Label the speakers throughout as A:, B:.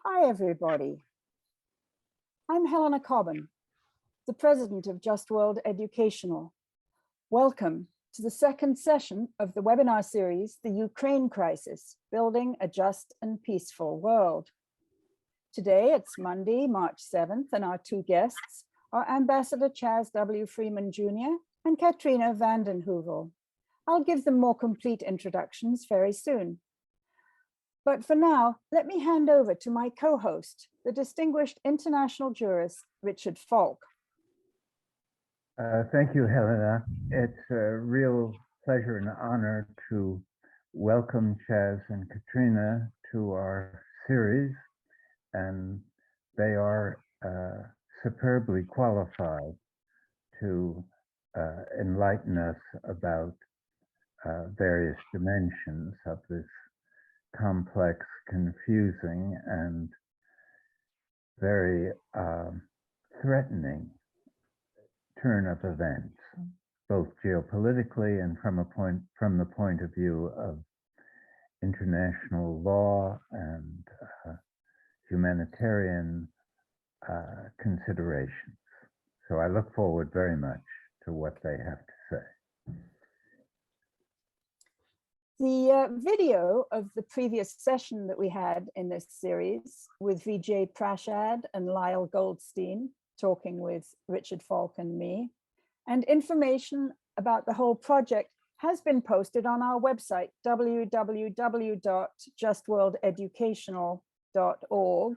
A: Hi, everybody. I'm Helena Cobban, the president of Just World Educational. Welcome to the second session of the webinar series, The Ukraine Crisis, Building a Just and Peaceful World. Today, it's Monday, March 7th, and our two guests are Ambassador Chaz W. Freeman Jr. and Katrina vanden Heuvel. I'll give them more complete introductions very soon. But for now, let me hand over to my co-host, the distinguished international jurist, Richard Falk.
B: Thank you, Helena. It's a real pleasure and honor to welcome Chaz and Katrina to our series, and they are superbly qualified to enlighten us about various dimensions of this complex, confusing, and very threatening turn of events, both geopolitically and from the point of view of international law and humanitarian considerations. So I look forward very much to what they have to say.
A: The video of the previous session that we had in this series with Vijay Prashad and Lyle Goldstein talking with Richard Falk and me, and information about the whole project has been posted on our website, www.justworldeducational.org.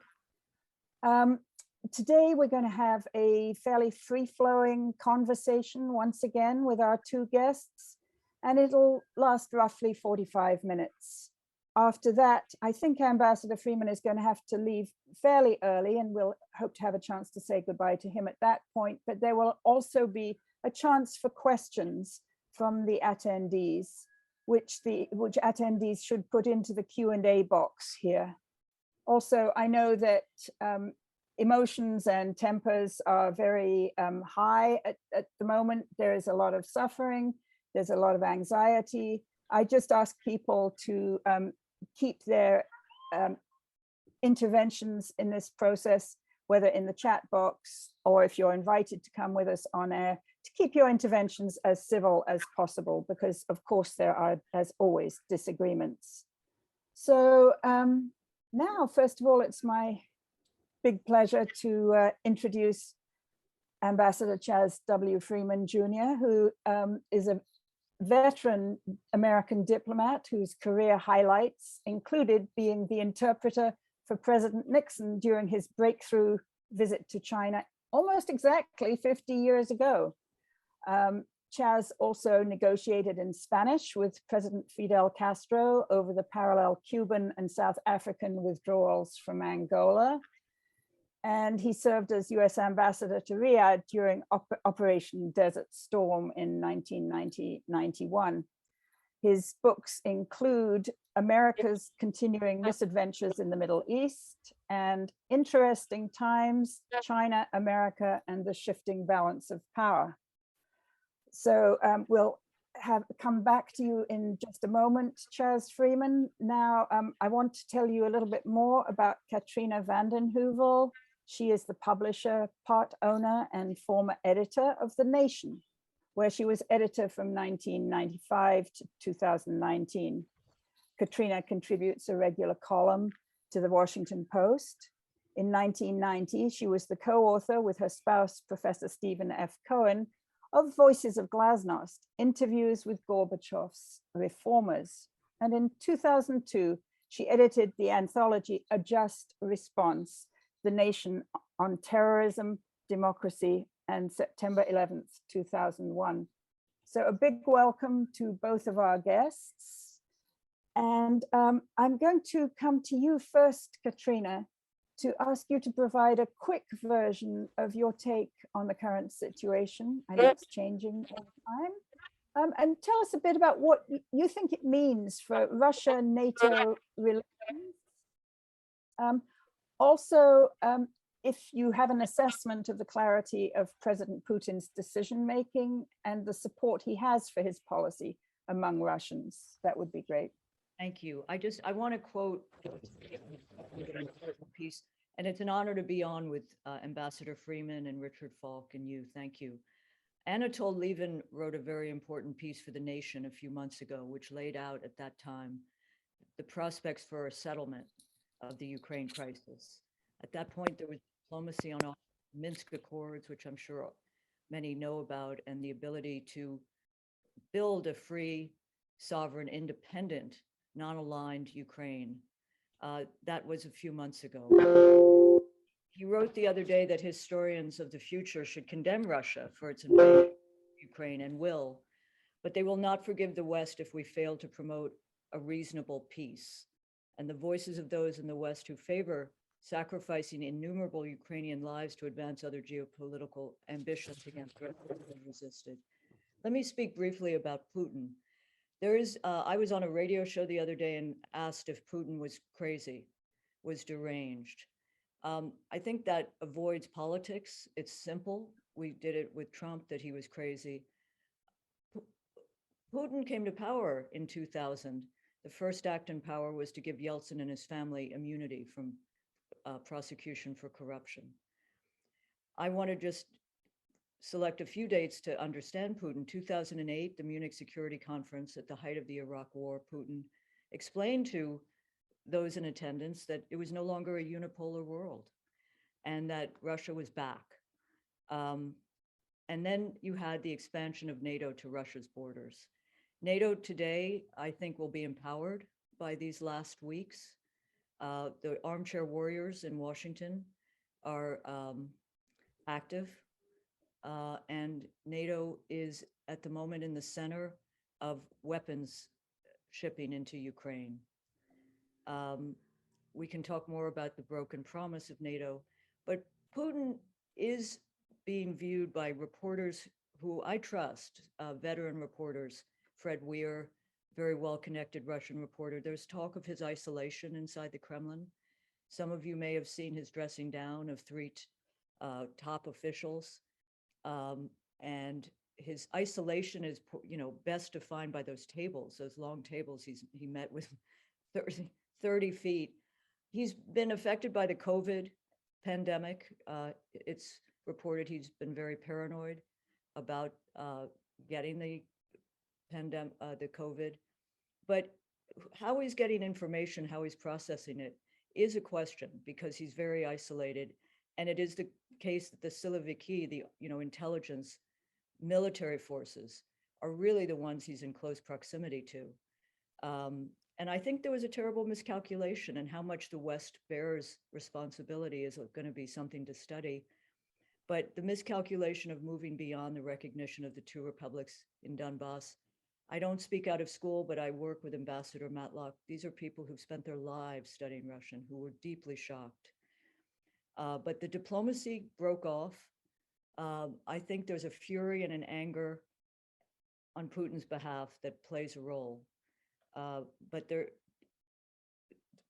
A: Today, we're going to have a fairly free-flowing conversation once again with our two guests, and it'll last roughly 45 minutes. After that, I think Ambassador Freeman is going to have to leave fairly early, and we'll hope to have a chance to say goodbye to him at that point, but there will also be a chance for questions from the attendees, which attendees should put into the Q&A box here. Also, I know that emotions and tempers are very high at the moment. There is a lot of suffering. There's a lot of anxiety. I just ask people to keep their interventions in this process, whether in the chat box or if you're invited to come with us on air, to keep your interventions as civil as possible, because of course there are, as always, disagreements. So now, first of all, it's my big pleasure to introduce Ambassador Chaz W. Freeman Jr., who is a veteran American diplomat whose career highlights included being the interpreter for President Nixon during his breakthrough visit to China almost exactly 50 years ago. Chaz also negotiated in Spanish with President Fidel Castro over the parallel Cuban and South African withdrawals from Angola. And he served as US ambassador to Riyadh during Operation Desert Storm in 1990-91. His books include America's Continuing Misadventures in the Middle East and Interesting Times, China, America, and the Shifting Balance of Power. So we'll come back to you in just a moment, Chaz Freeman. Now, I want to tell you a little bit more about Katrina vanden Heuvel. She is the publisher, part owner, and former editor of The Nation, where she was editor from 1995 to 2019. Katrina contributes a regular column to the Washington Post. In 1990, she was the co-author with her spouse, Professor Stephen F. Cohen, of Voices of Glasnost, Interviews with Gorbachev's Reformers. And in 2002, she edited the anthology A Just Response, The Nation on Terrorism, Democracy, and September 11th, 2001. So a big welcome to both of our guests. And I'm going to come to you first, Katrina, to ask you to provide a quick version of your take on the current situation. I know it's changing all the time. And tell us a bit about what you think it means for Russia-NATO relations. Also, if you have an assessment of the clarity of President Putin's decision-making and the support he has for his policy among Russians, that would be great.
C: Thank you. I want to quote a piece piece. And it's an honor to be on with Ambassador Freeman and Richard Falk and you. Thank you. Anatole Lieven wrote a very important piece for The Nation a few months ago, which laid out at that time the prospects for a settlement of the Ukraine crisis. At that point, there was diplomacy on all Minsk Accords, which I'm sure many know about, and the ability to build a free, sovereign, independent, non-aligned Ukraine. That was a few months ago. He wrote the other day that historians of the future should condemn Russia for its invasion of Ukraine, and will, but they will not forgive the West if we fail to promote a reasonable peace. And the voices of those in the West who favor sacrificing innumerable Ukrainian lives to advance other geopolitical ambitions against Russia have been resisted. Let me speak briefly about Putin. I was on a radio show the other day and asked if Putin was crazy, was deranged. I think that avoids politics. It's simple. We did it with Trump, that he was crazy. Putin came to power in 2000. The first act in power was to give Yeltsin and his family immunity from prosecution for corruption. I want to just select a few dates to understand Putin. 2008, the Munich Security Conference, at the height of the Iraq War, Putin explained to those in attendance that it was no longer a unipolar world and that Russia was back. And then you had the expansion of NATO to Russia's borders. NATO today, I think, will be empowered by these last weeks. The armchair warriors in Washington are active, and NATO is at the moment in the center of weapons shipping into Ukraine. We can talk more about the broken promise of NATO, but Putin is being viewed by reporters who I trust, veteran reporters, Fred Weir, very well-connected Russian reporter. There's talk of his isolation inside the Kremlin. Some of you may have seen his dressing down of three top officials, and his isolation is, best defined by those tables, those long tables he met with 30 feet. He's been affected by the COVID pandemic. It's reported he's been very paranoid about getting the COVID. But how he's getting information, how he's processing it, is a question, because he's very isolated. And it is the case that the Siloviki, the intelligence military forces, are really the ones he's in close proximity to. And I think there was a terrible miscalculation, and how much the West bears responsibility is going to be something to study. But the miscalculation of moving beyond the recognition of the two republics in Donbass. I don't speak out of school, but I work with Ambassador Matlock. These are people who've spent their lives studying Russian, who were deeply shocked. But the diplomacy broke off. I think there's a fury and an anger on Putin's behalf that plays a role. But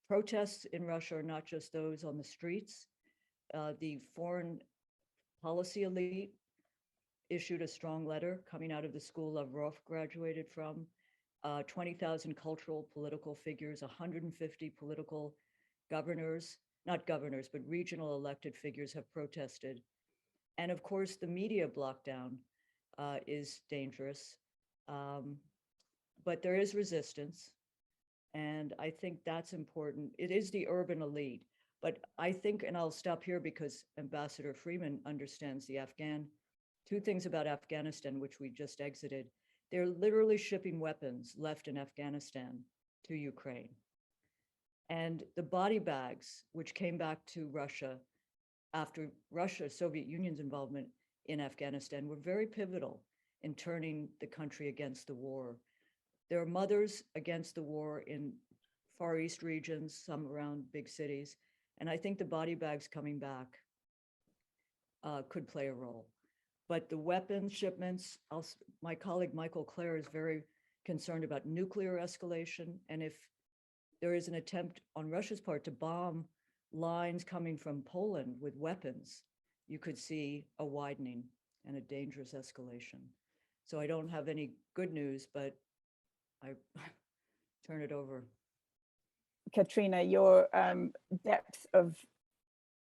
C: protests in Russia are not just those on the streets. The foreign policy elite issued a strong letter coming out of the school Lavrov graduated from. 20,000 cultural political figures, 150 political governors, not governors, but regional elected figures have protested. And of course, the media lockdown is dangerous, but there is resistance. And I think that's important. It is the urban elite, but I think, and I'll stop here because Ambassador Freeman understands the two things about Afghanistan, which we just exited. They're literally shipping weapons left in Afghanistan to Ukraine. And the body bags, which came back to Russia after Soviet Union's involvement in Afghanistan, were very pivotal in turning the country against the war. There are mothers against the war in Far East regions, some around big cities. And I think the body bags coming back could play a role. But the weapons shipments, my colleague Michael Clare is very concerned about nuclear escalation. And if there is an attempt on Russia's part to bomb lines coming from Poland with weapons, you could see a widening and a dangerous escalation. So I don't have any good news, but I turn it over.
A: Katrina, your depth of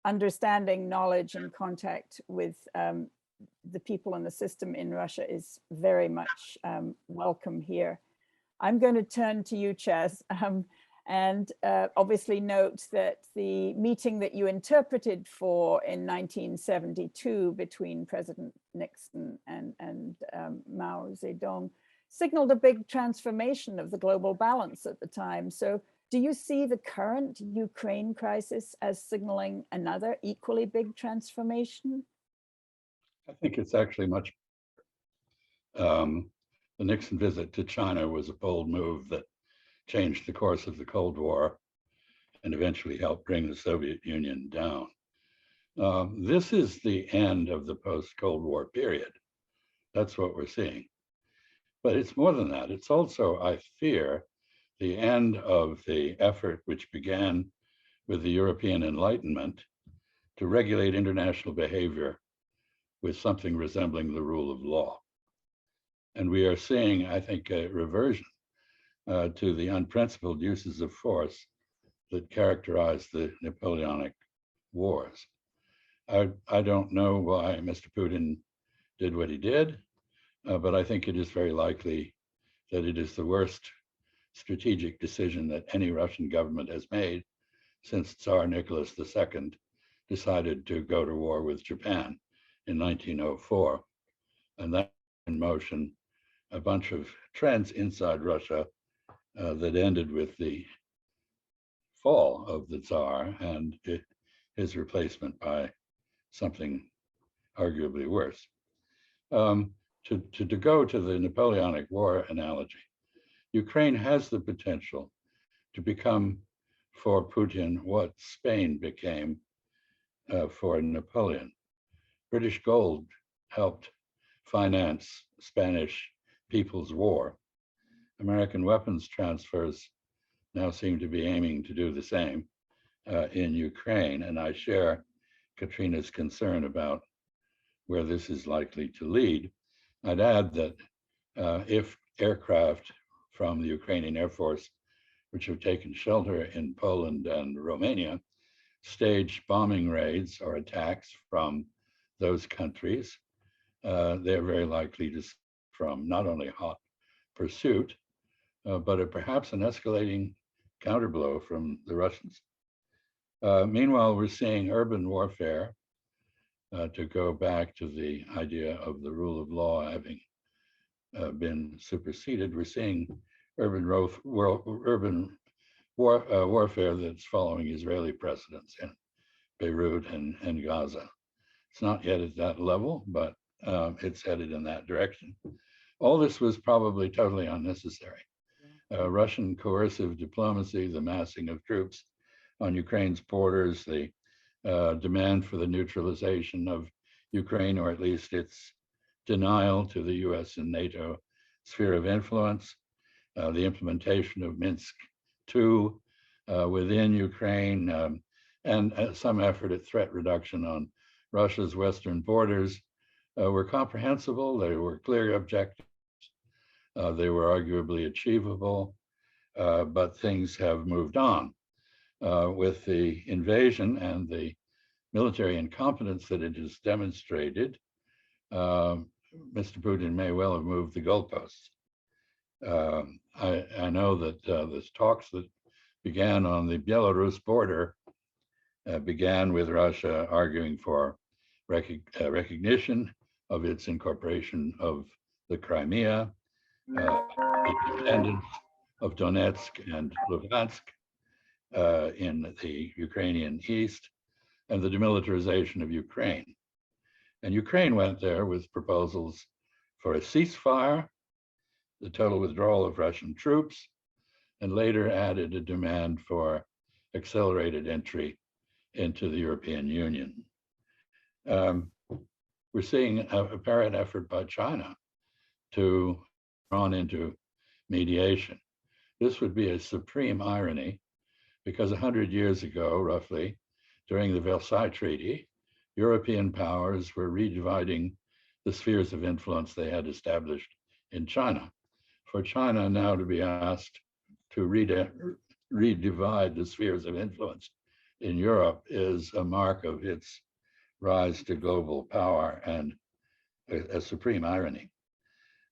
A: understanding, knowledge, and contact with the people in the system in Russia is very much welcome here. I'm going to turn to you, Chaz, and obviously note that the meeting that you interpreted for in 1972 between President Nixon and Mao Zedong signaled a big transformation of the global balance at the time. So do you see the current Ukraine crisis as signaling another equally big transformation?
D: I think it's actually much. The Nixon visit to China was a bold move that changed the course of the Cold War and eventually helped bring the Soviet Union down. This is the end of the post-Cold War period. That's what we're seeing. But it's more than that. It's also, I fear, the end of the effort which began with the European Enlightenment to regulate international behavior with something resembling the rule of law. And we are seeing, I think, a reversion to the unprincipled uses of force that characterized the Napoleonic Wars. I don't know why Mr. Putin did what he did, but I think it is very likely that it is the worst strategic decision that any Russian government has made since Tsar Nicholas II decided to go to war with Japan in 1904. And that in motion a bunch of trends inside Russia that ended with the fall of the Tsar and his replacement by something arguably worse. To go to the Napoleonic War analogy, Ukraine has the potential to become for Putin what Spain became for Napoleon. British gold helped finance Spanish People's War. American weapons transfers now seem to be aiming to do the same in Ukraine, and I share Katrina's concern about where this is likely to lead. I'd add that if aircraft from the Ukrainian Air Force, which have taken shelter in Poland and Romania, stage bombing raids or attacks from those countries, they're very likely to from not only hot pursuit, but perhaps an escalating counterblow from the Russians. Meanwhile, we're seeing urban warfare, to go back to the idea of the rule of law having been superseded. We're seeing urban warfare that's following Israeli precedents in Beirut and Gaza. It's not yet at that level, but it's headed in that direction. All this was probably totally unnecessary. Russian coercive diplomacy, the massing of troops on Ukraine's borders, the demand for the neutralization of Ukraine, or at least its denial to the US and NATO sphere of influence, the implementation of Minsk II within Ukraine, and some effort at threat reduction on Russia's western borders were comprehensible. They were clear objectives. They were arguably achievable, but things have moved on. With the invasion and the military incompetence that it has demonstrated, Mr. Putin may well have moved the goalposts. I know that the talks that began on the Belarus border began with Russia arguing for recognition of its incorporation of the Crimea, the independence of Donetsk and Luhansk in the Ukrainian east, and the demilitarization of Ukraine. And Ukraine went there with proposals for a ceasefire, the total withdrawal of Russian troops, and later added a demand for accelerated entry into the European Union. We're seeing an apparent effort by China to drawn into mediation. This would be a supreme irony, because 100 years ago, roughly, during the Versailles Treaty, European powers were redividing the spheres of influence they had established in China. For China now to be asked to redivide the spheres of influence in Europe is a mark of its rise to global power and a supreme irony.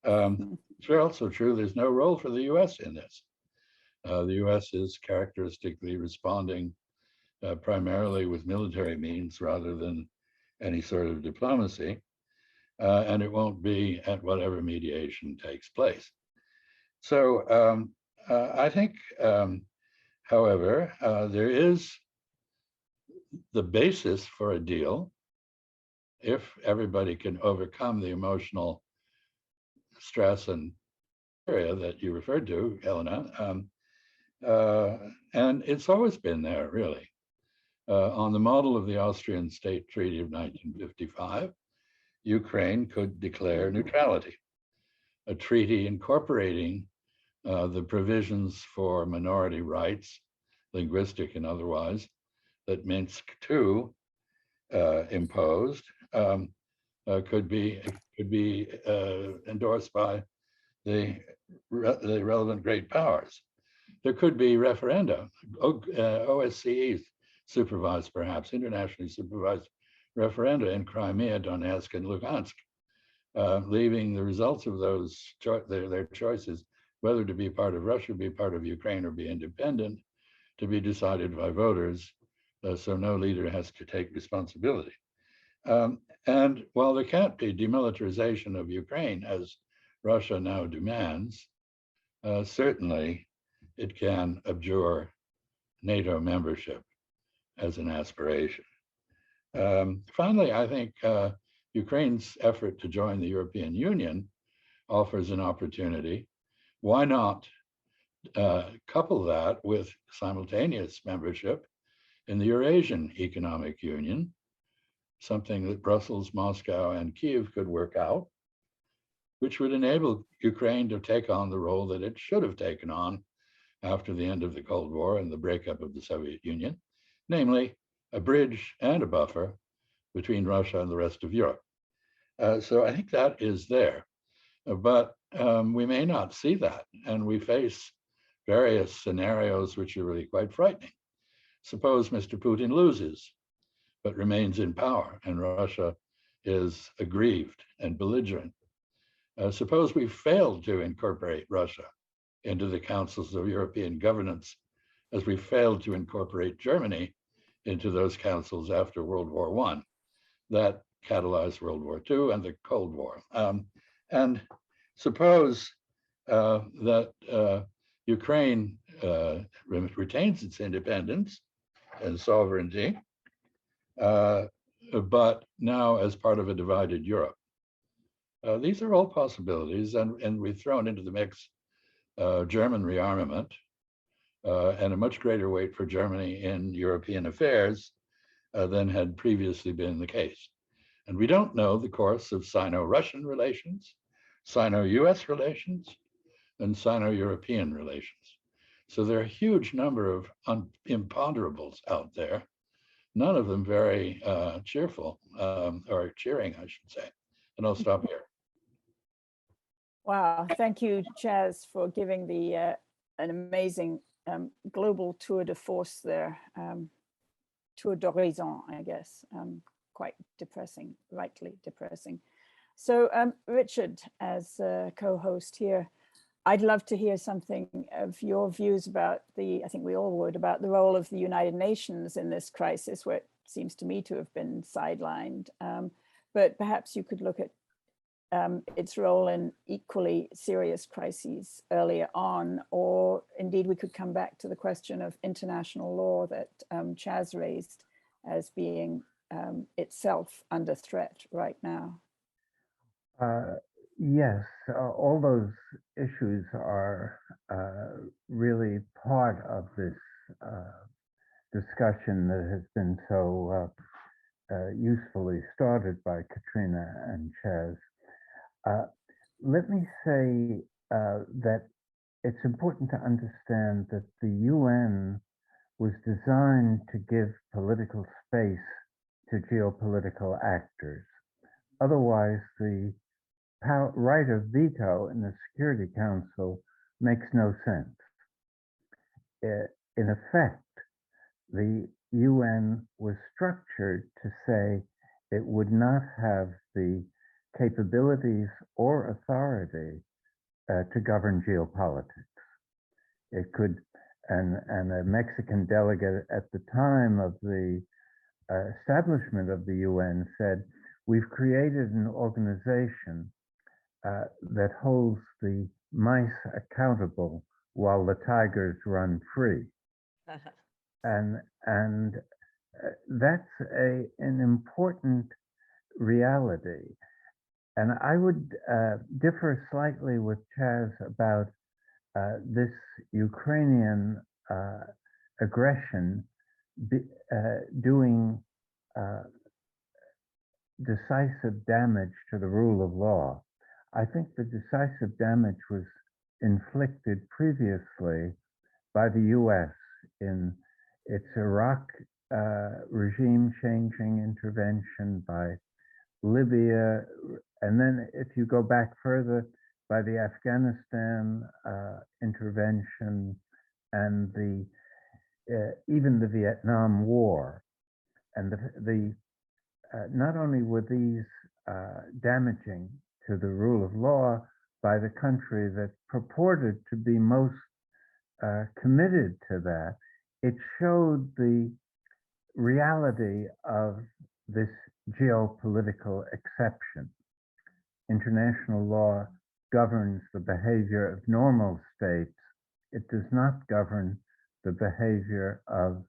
D: It's also true there's no role for the US in this. The US is characteristically responding primarily with military means rather than any sort of diplomacy, and it won't be at whatever mediation takes place. So I think, however, there is the basis for a deal if everybody can overcome the emotional stress and area that you referred to, Helena. And it's always been there, really. On the model of the Austrian State Treaty of 1955, Ukraine could declare neutrality, a treaty incorporating the provisions for minority rights, linguistic and otherwise, that Minsk II imposed, could be endorsed by the relevant great powers. There could be referenda, OSCE supervised, perhaps internationally supervised referenda in Crimea, Donetsk, and Luhansk, leaving the results of those their choices, whether to be part of Russia, be part of Ukraine, or be independent, to be decided by voters. So no leader has to take responsibility. And while there can't be demilitarization of Ukraine, as Russia now demands, certainly it can abjure NATO membership as an aspiration. Finally, I think Ukraine's effort to join the European Union offers an opportunity. Why not couple that with simultaneous membership in the Eurasian Economic Union, something that Brussels, Moscow, and Kyiv could work out, which would enable Ukraine to take on the role that it should have taken on after the end of the Cold War and the breakup of the Soviet Union, namely a bridge and a buffer between Russia and the rest of Europe. So I think that is there, but we may not see that, and we face various scenarios which are really quite frightening. Suppose Mr. Putin loses, but remains in power, and Russia is aggrieved and belligerent. Suppose we failed to incorporate Russia into the councils of European governance, as we failed to incorporate Germany into those councils after World War I. That catalyzed World War II and the Cold War. And suppose that Ukraine retains its independence and sovereignty, but now as part of a divided Europe. These are all possibilities, and we've thrown into the mix German rearmament and a much greater weight for Germany in European affairs than had previously been the case. And we don't know the course of Sino-Russian relations, Sino-US relations, and Sino-European relations. So there are a huge number of imponderables out there, none of them very cheerful, or cheering, I should say. And I'll stop here.
A: Wow, thank you, Chaz, for giving the an amazing global tour de force there, tour d'horizon, I guess. Quite depressing, rightly depressing. So Richard, as a co-host here, I'd love to hear something of your views about I think we all would, about the role of the United Nations in this crisis, where it seems to me to have been sidelined. But perhaps you could look at its role in equally serious crises earlier on, or indeed we could come back to the question of international law that Chaz raised as being itself under threat right now.
B: Yes, all those issues are really part of this discussion that has been so usefully started by Katrina and Chaz. Let me say that it's important to understand that the UN was designed to give political space to geopolitical actors. Otherwise, the right of veto in the Security Council makes no sense. In effect, the UN was structured to say it would not have the capabilities or authority to govern geopolitics. It could, and a Mexican delegate at the time of the establishment of the UN said, we've created an organization that holds the mice accountable while the tigers run free. And that's an important reality. And I would differ slightly with Chaz about this Ukrainian aggression doing decisive damage to the rule of law. I think the decisive damage was inflicted previously by the US in its Iraq regime changing intervention, by Libya, and then if you go back further, by the Afghanistan intervention and the even the Vietnam War. And not only were these damaging to the rule of law by the country that purported to be most committed to that, it showed the reality of this geopolitical exception. International law governs the behavior of normal states. It does not govern the behavior of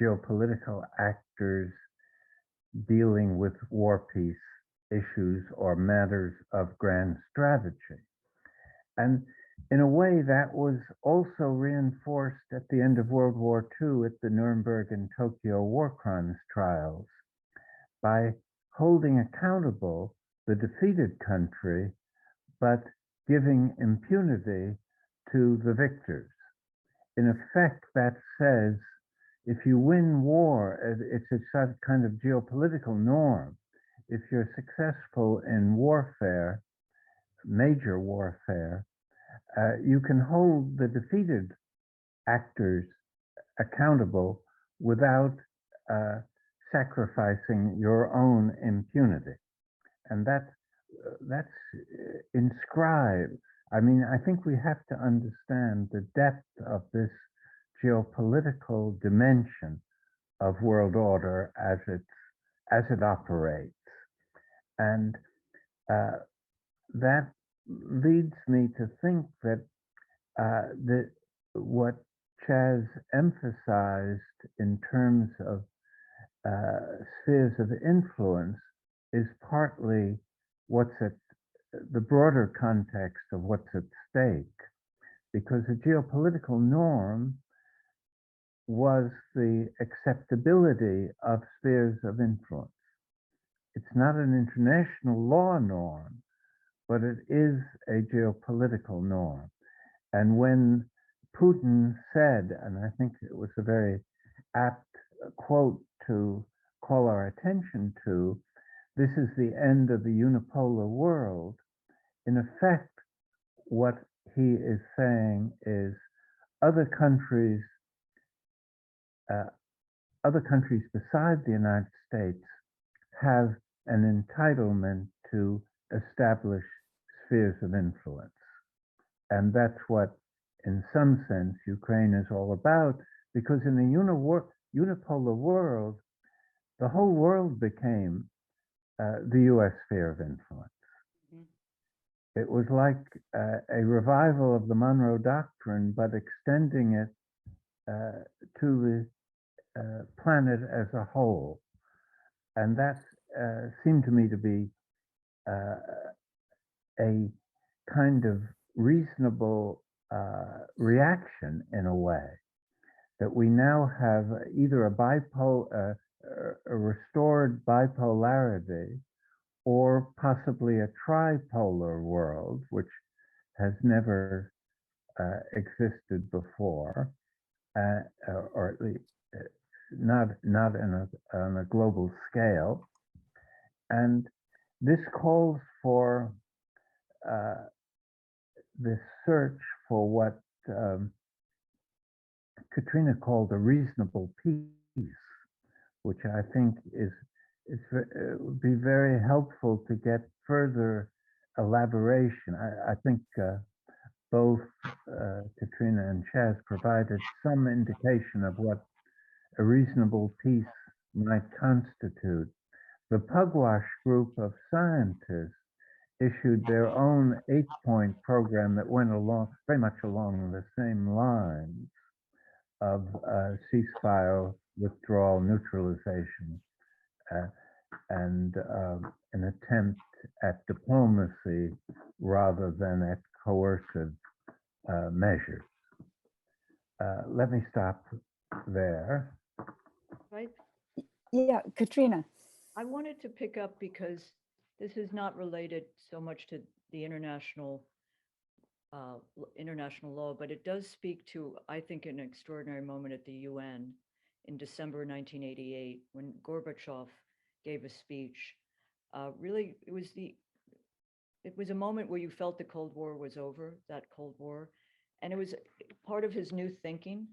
B: geopolitical actors dealing with war peace issues or matters of grand strategy. And in a way, that was also reinforced at the end of World War II at the Nuremberg and Tokyo war crimes trials by holding accountable the defeated country, but giving impunity to the victors. In effect, that says, if you win war, it's a kind of geopolitical norm. If you're successful in warfare, major warfare, you can hold the defeated actors accountable without sacrificing your own impunity. And that's inscribed. I mean, I think we have to understand the depth of this geopolitical dimension of world order as it operates. And that leads me to think that what Chaz emphasized in terms of spheres of influence is partly what's at the broader context of what's at stake, because the geopolitical norm was the acceptability of spheres of influence. It's not an international law norm, but it is a geopolitical norm. And when Putin said, and I think it was a very apt quote to call our attention to, this is the end of the unipolar world, in effect, what he is saying is other countries besides the United States have an entitlement to establish spheres of influence. And that's what, in some sense, Ukraine is all about, because in the unipolar world, the whole world became the US sphere of influence. Mm-hmm. It was like a revival of the Monroe Doctrine, but extending it to the planet as a whole. And that seemed to me to be a kind of reasonable reaction, in a way, that we now have either a restored bipolarity or possibly a tripolar world, which has never existed before, or at least not on a global scale. And this calls for this search for what Katrina called a reasonable peace. which I think would be very helpful to get further elaboration. I think both Katrina and Chaz provided some indication of what a reasonable peace might constitute. The Pugwash group of scientists issued their own 8-point program that went along very much along the same lines of ceasefire, withdrawal, neutralization, and an attempt at diplomacy rather than at coercive measures. Let me stop there.
C: Right.
A: Yeah, Katrina.
C: I wanted to pick up because this is not related so much to the international law, but it does speak to, I think, an extraordinary moment at the UN in December 1988 when Gorbachev gave a speech. Really, it was a moment where you felt the Cold War was over, that Cold War, and it was part of his new thinking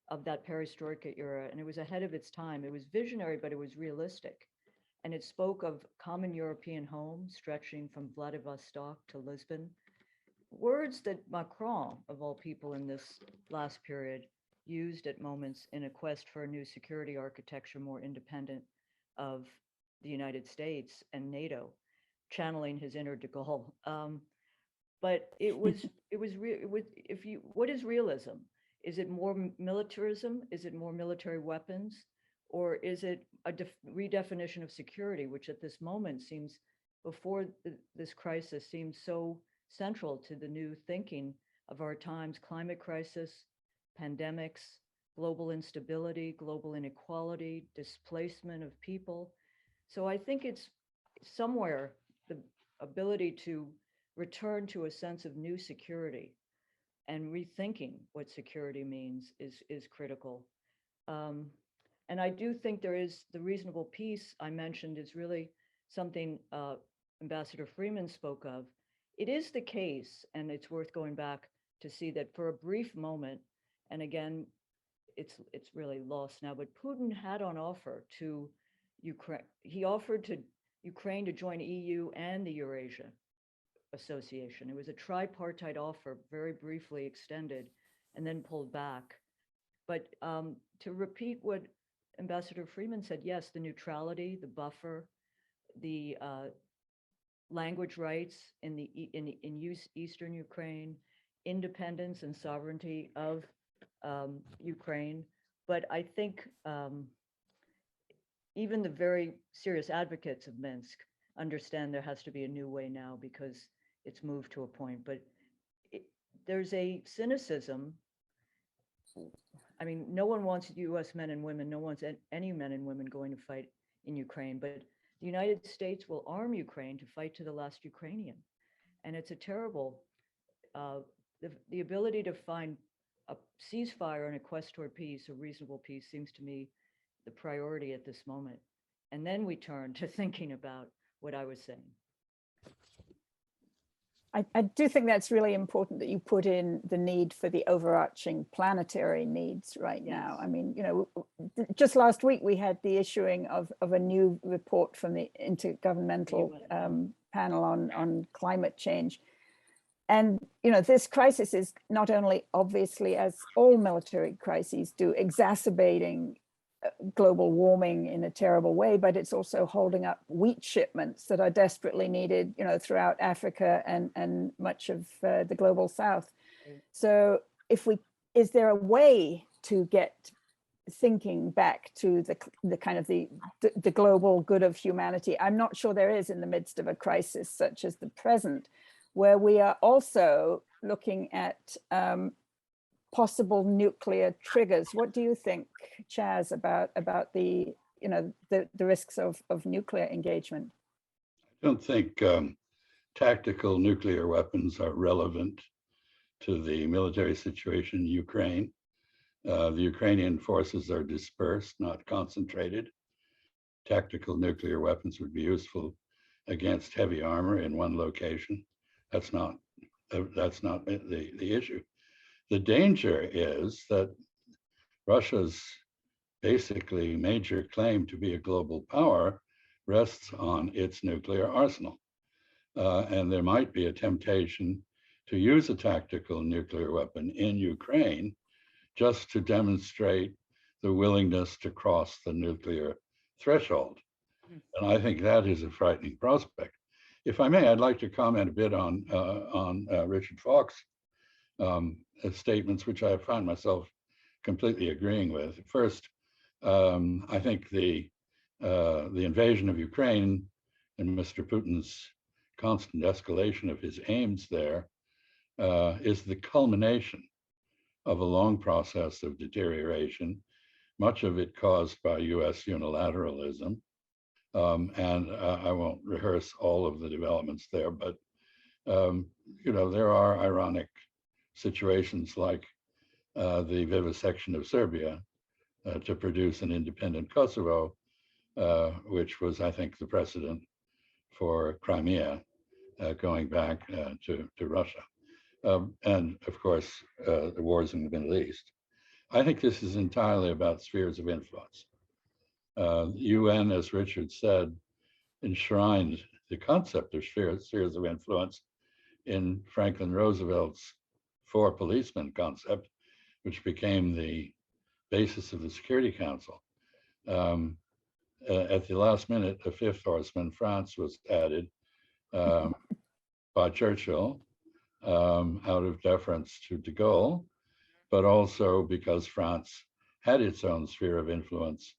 C: of that perestroika era, and it was ahead of its time. It was visionary, but it was realistic. And it spoke of common European home stretching from Vladivostok to Lisbon. Words that Macron, of all people in this last period, used at moments in a quest for a new security architecture more independent of the United States and NATO, channeling his inner de Gaulle. But what is realism? Is it more militarism? Is it more military weapons? Or is it a redefinition of security, which at this moment seems, before this crisis, seems so central to the new thinking of our times: climate crisis, pandemics, global instability, global inequality, displacement of people. So I think it's somewhere the ability to return to a sense of new security and rethinking what security means is critical. And I do think there is the reasonable peace I mentioned is really something Ambassador Freeman spoke of. It is the case, and it's worth going back to see that for a brief moment, and again, it's really lost now, but Putin had on offer to Ukraine, he offered to Ukraine to join EU and the Eurasia Association. It was a tripartite offer, very briefly extended, and then pulled back. But to repeat what Ambassador Freeman said, yes, the neutrality, the buffer, the language rights in Eastern Ukraine, independence and sovereignty of Ukraine. But I think even the very serious advocates of Minsk understand there has to be a new way now because it's moved to a point. But there's a cynicism. I mean, no one wants US men and women, no one wants any men and women going to fight in Ukraine, but the United States will arm Ukraine to fight to the last Ukrainian. And it's a terrible, the ability to find a ceasefire and a quest toward peace, a reasonable peace, seems to me the priority at this moment. And then we turn to thinking about what I was saying.
A: I do think that's really important that you put in the need for the overarching planetary needs right now. I mean, you know, just last week we had the issuing of a new report from the Intergovernmental Panel on Climate Change. And, you know, this crisis is not only obviously, as all military crises do, exacerbating global warming in a terrible way, but it's also holding up wheat shipments that are desperately needed, you know, throughout Africa and much of the global south. So is there a way to get thinking back to the kind of the global good of humanity? I'm not sure there is in the midst of a crisis such as the present, where we are also looking at possible nuclear triggers. What do you think, Chaz, about the, you know, the risks of nuclear engagement?
D: I don't think tactical nuclear weapons are relevant to the military situation in Ukraine. The Ukrainian forces are dispersed, not concentrated. Tactical nuclear weapons would be useful against heavy armor in one location. That's not the issue. The danger is that Russia's basically major claim to be a global power rests on its nuclear arsenal. And there might be a temptation to use a tactical nuclear weapon in Ukraine just to demonstrate the willingness to cross the nuclear threshold. And I think that is a frightening prospect. If I may, I'd like to comment a bit on Richard Falk's statements, which I find myself completely agreeing with. First, I think the invasion of Ukraine and Mr. Putin's constant escalation of his aims there is the culmination of a long process of deterioration, much of it caused by US unilateralism. And I won't rehearse all of the developments there, but there are ironic situations like the vivisection of Serbia to produce an independent Kosovo, which was, I think, the precedent for Crimea going back to Russia. And of course, the wars in the Middle East. I think this is entirely about spheres of influence. The UN, as Richard said, enshrined the concept of spheres of influence in Franklin Roosevelt's 4 policemen concept, which became the basis of the Security Council. At the last minute, a 5th horseman, France, was added by Churchill out of deference to de Gaulle, but also because France had its own sphere of influence,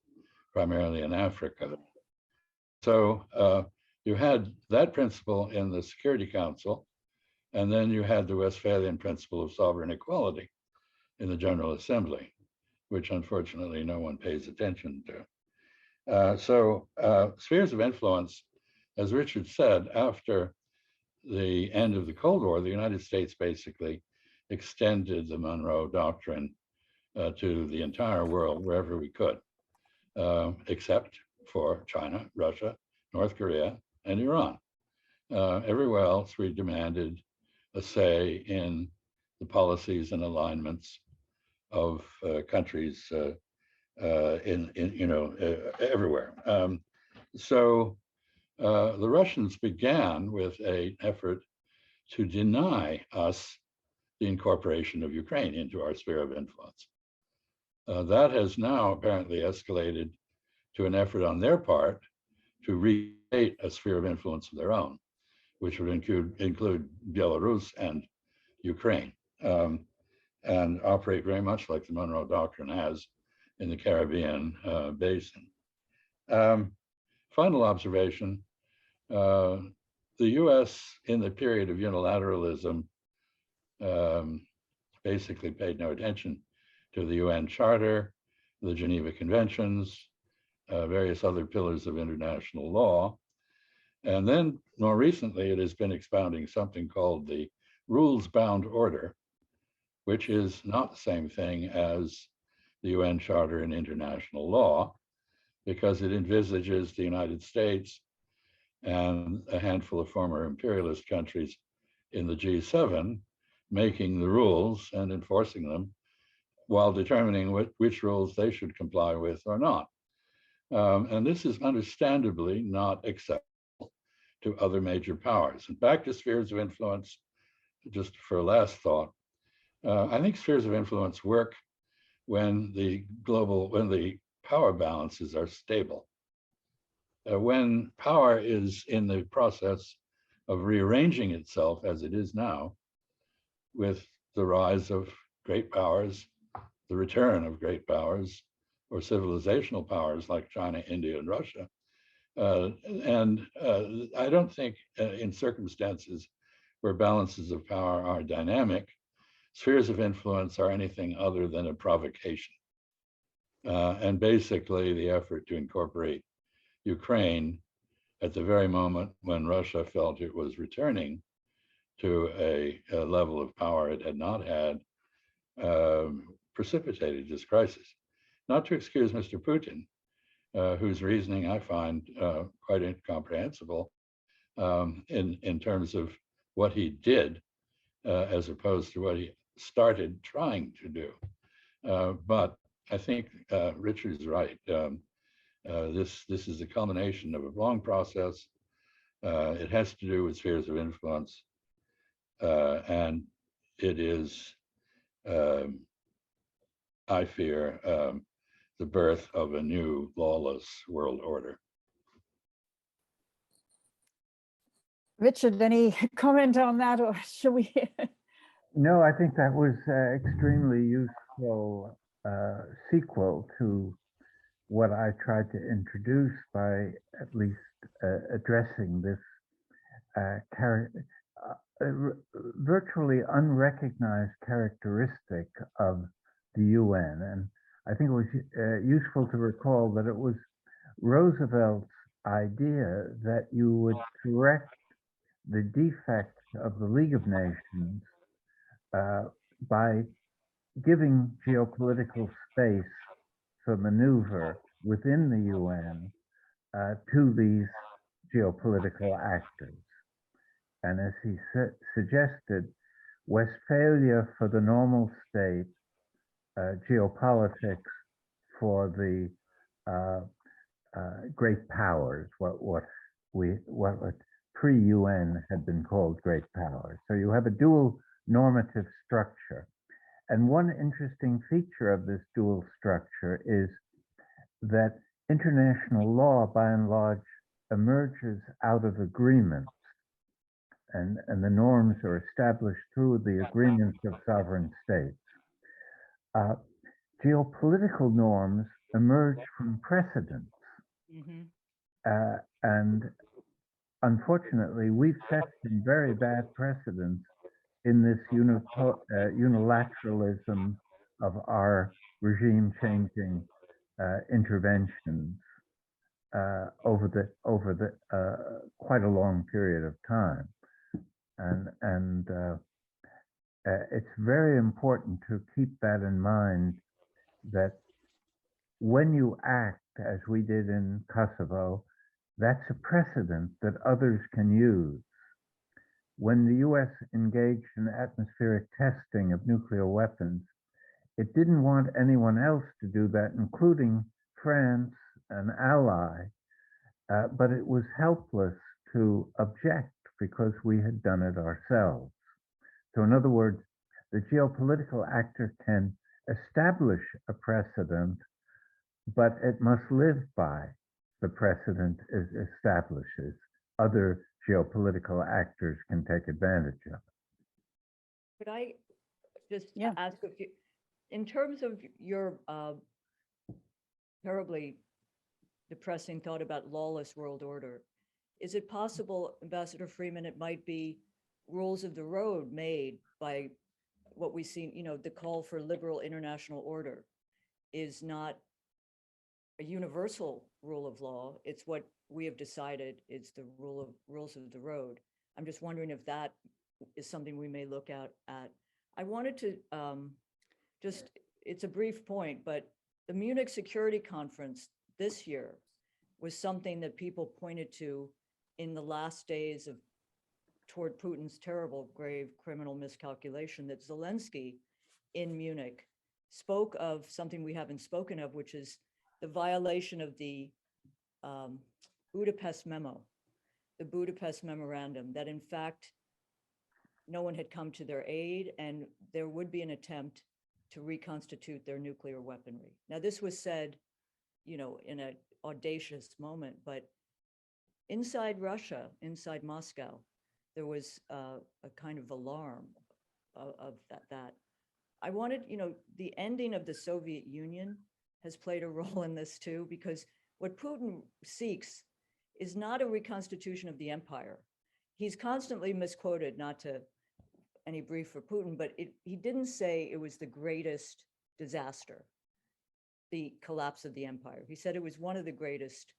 D: primarily in Africa. So you had that principle in the Security Council, and then you had the Westphalian principle of sovereign equality in the General Assembly, which unfortunately no one pays attention to. So spheres of influence, as Richard said, after the end of the Cold War, the United States basically extended the Monroe Doctrine to the entire world wherever we could, except for China, Russia, North Korea, and Iran. Everywhere else, we demanded a say in the policies and alignments of countries everywhere. So the Russians began with an effort to deny us the incorporation of Ukraine into our sphere of influence. That has now apparently escalated to an effort on their part to recreate a sphere of influence of their own, which would include Belarus and Ukraine, and operate very much like the Monroe Doctrine has in the Caribbean basin. Final observation, the US in the period of unilateralism basically paid no attention to the UN Charter, the Geneva Conventions, various other pillars of international law. And then more recently, it has been expounding something called the rules-bound order, which is not the same thing as the UN Charter and international law, because it envisages the United States and a handful of former imperialist countries in the G7 making the rules and enforcing them while determining which rules they should comply with or not. And this is understandably not acceptable to other major powers. And back to spheres of influence, just for a last thought, I think spheres of influence work when the power balances are stable. When power is in the process of rearranging itself, as it is now, with the rise of great powers, the return of great powers, or civilizational powers like China, India, and Russia. And I don't think in circumstances where balances of power are dynamic, spheres of influence are anything other than a provocation. And basically the effort to incorporate Ukraine at the very moment when Russia felt it was returning to a level of power it had not had, precipitated this crisis. Not to excuse Mr. Putin, whose reasoning I find quite incomprehensible in terms of what he did as opposed to what he started trying to do. But I think Richard is right. This is a culmination of a long process. It has to do with spheres of influence, and it is, I fear, the birth of a new lawless world order.
A: Richard, any comment on that, or shall we?
B: No, I think that was extremely useful sequel to what I tried to introduce by at least addressing this virtually unrecognized characteristic of the UN. And I think it was useful to recall that it was Roosevelt's idea that you would correct the defects of the League of Nations by giving geopolitical space for maneuver within the UN to these geopolitical actors. And as he suggested, Westphalia for the normal state, geopolitics for the great powers, what pre-UN had been called great powers. So you have a dual normative structure. And one interesting feature of this dual structure is that international law, by and large, emerges out of agreements. And the norms are established through the agreements of sovereign states. Geopolitical norms emerge from precedents.
C: Mm-hmm.
B: And unfortunately, we've set some very bad precedents in this unilateralism of our regime changing interventions over the quite a long period of time. And it's very important to keep that in mind, that when you act, as we did in Kosovo, that's a precedent that others can use. When the US engaged in atmospheric testing of nuclear weapons, it didn't want anyone else to do that, including France, an ally, but it was helpless to object because we had done it ourselves. So in other words, the geopolitical actor can establish a precedent, but it must live by the precedent it establishes. Other geopolitical actors can take advantage of it.
C: Could I just
A: Yeah.
C: ask a few, in terms of your terribly depressing thought about lawless world order, is it possible, Ambassador Freeman, it might be rules of the road made by what we see, the call for liberal international order is not a universal rule of law. It's what we have decided is the rules of the road. I'm just wondering if that is something we may look at. I wanted to it's a brief point, but the Munich Security Conference this year was something that people pointed to in the last days toward Putin's terrible, grave criminal miscalculation, that Zelensky in Munich spoke of something we haven't spoken of, which is the violation of the Budapest Memo, the Budapest Memorandum, that in fact, no one had come to their aid and there would be an attempt to reconstitute their nuclear weaponry. Now, this was said, in an audacious moment, but inside Russia, inside Moscow, there was a kind of alarm of that. I wanted, the ending of the Soviet Union has played a role in this too, because what Putin seeks is not a reconstitution of the empire. He's constantly misquoted, not to any brief for Putin, but he didn't say it was the greatest disaster, the collapse of the empire. He said it was one of the greatest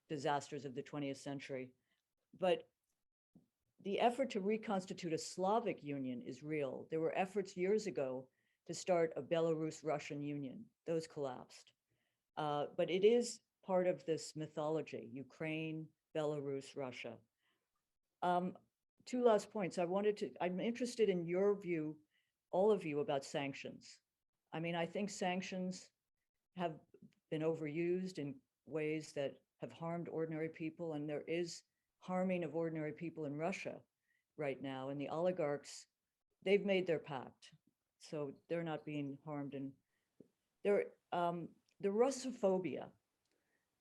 C: disasters of the 20th century. But the effort to reconstitute a Slavic union is real. There were efforts years ago to start a Belarus-Russian union. Those collapsed. But it is part of this mythology, Ukraine, Belarus, Russia. Two last points. I'm interested in your view, all of you, about sanctions. I mean, I think sanctions have been overused in ways that have harmed ordinary people, and there is harming of ordinary people in Russia right now, and the oligarchs, they've made their pact, so they're not being harmed. And they're the Russophobia.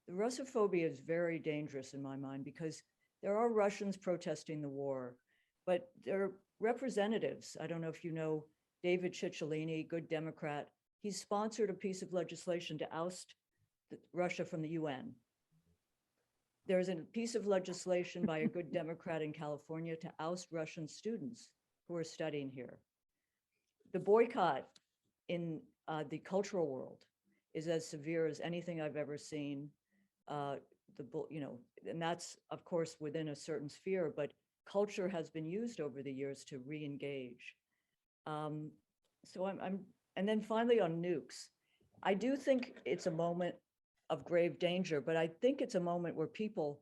C: The Russophobia is very dangerous in my mind, because there are Russians protesting the war, but they're representatives. I don't know if you know David Cicciolini, good Democrat. He's sponsored a piece of legislation to oust Russia from the UN. There's a piece of legislation by a good Democrat in California to oust Russian students who are studying here. The boycott in the cultural world is as severe as anything I've ever seen. And that's of course within a certain sphere, but culture has been used over the years to re-engage. And then finally on nukes, I do think it's a moment of grave danger, but I think it's a moment where people,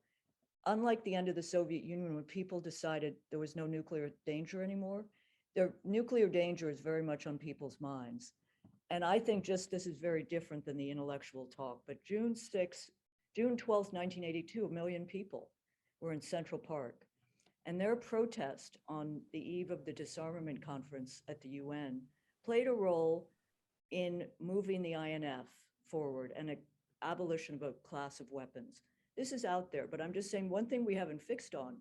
C: unlike the end of the Soviet Union, when people decided there was no nuclear danger anymore, their nuclear danger is very much on people's minds. And I think just this is very different than the intellectual talk. But June 12th, 1982, 1 million people were in Central Park. And their protest on the eve of the disarmament conference at the UN played a role in moving the INF forward and an abolition of a class of weapons. This is out there, but I'm just saying one thing we haven't fixed on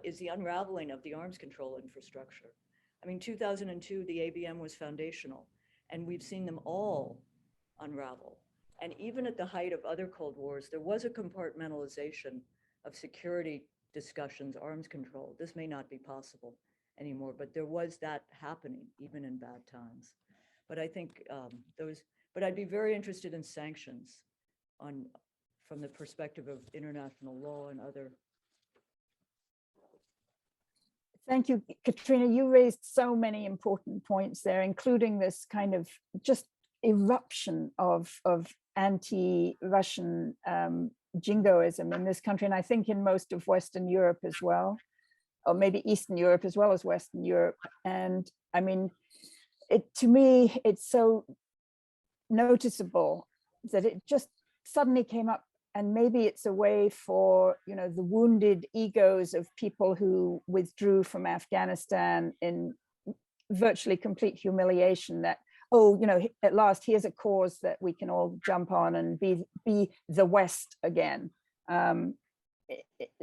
C: is the unraveling of the arms control infrastructure. I mean, 2002, the ABM was foundational, and we've seen them all unravel. And even at the height of other Cold Wars, there was a compartmentalization of security discussions, arms control. This may not be possible anymore, but there was that happening even in bad times. But I think but I'd be very interested in sanctions from the perspective of international law and other.
A: Thank you, Katrina. You raised so many important points there, including this kind of just eruption of anti-Russian jingoism in this country, and I think in most of Western Europe as well, or maybe Eastern Europe as well as Western Europe. And I mean, to me, it's so noticeable that it just suddenly came up, and maybe it's a way for, you know, the wounded egos of people who withdrew from Afghanistan in virtually complete humiliation, that, oh, you know, at last here's a cause that we can all jump on and be the West again.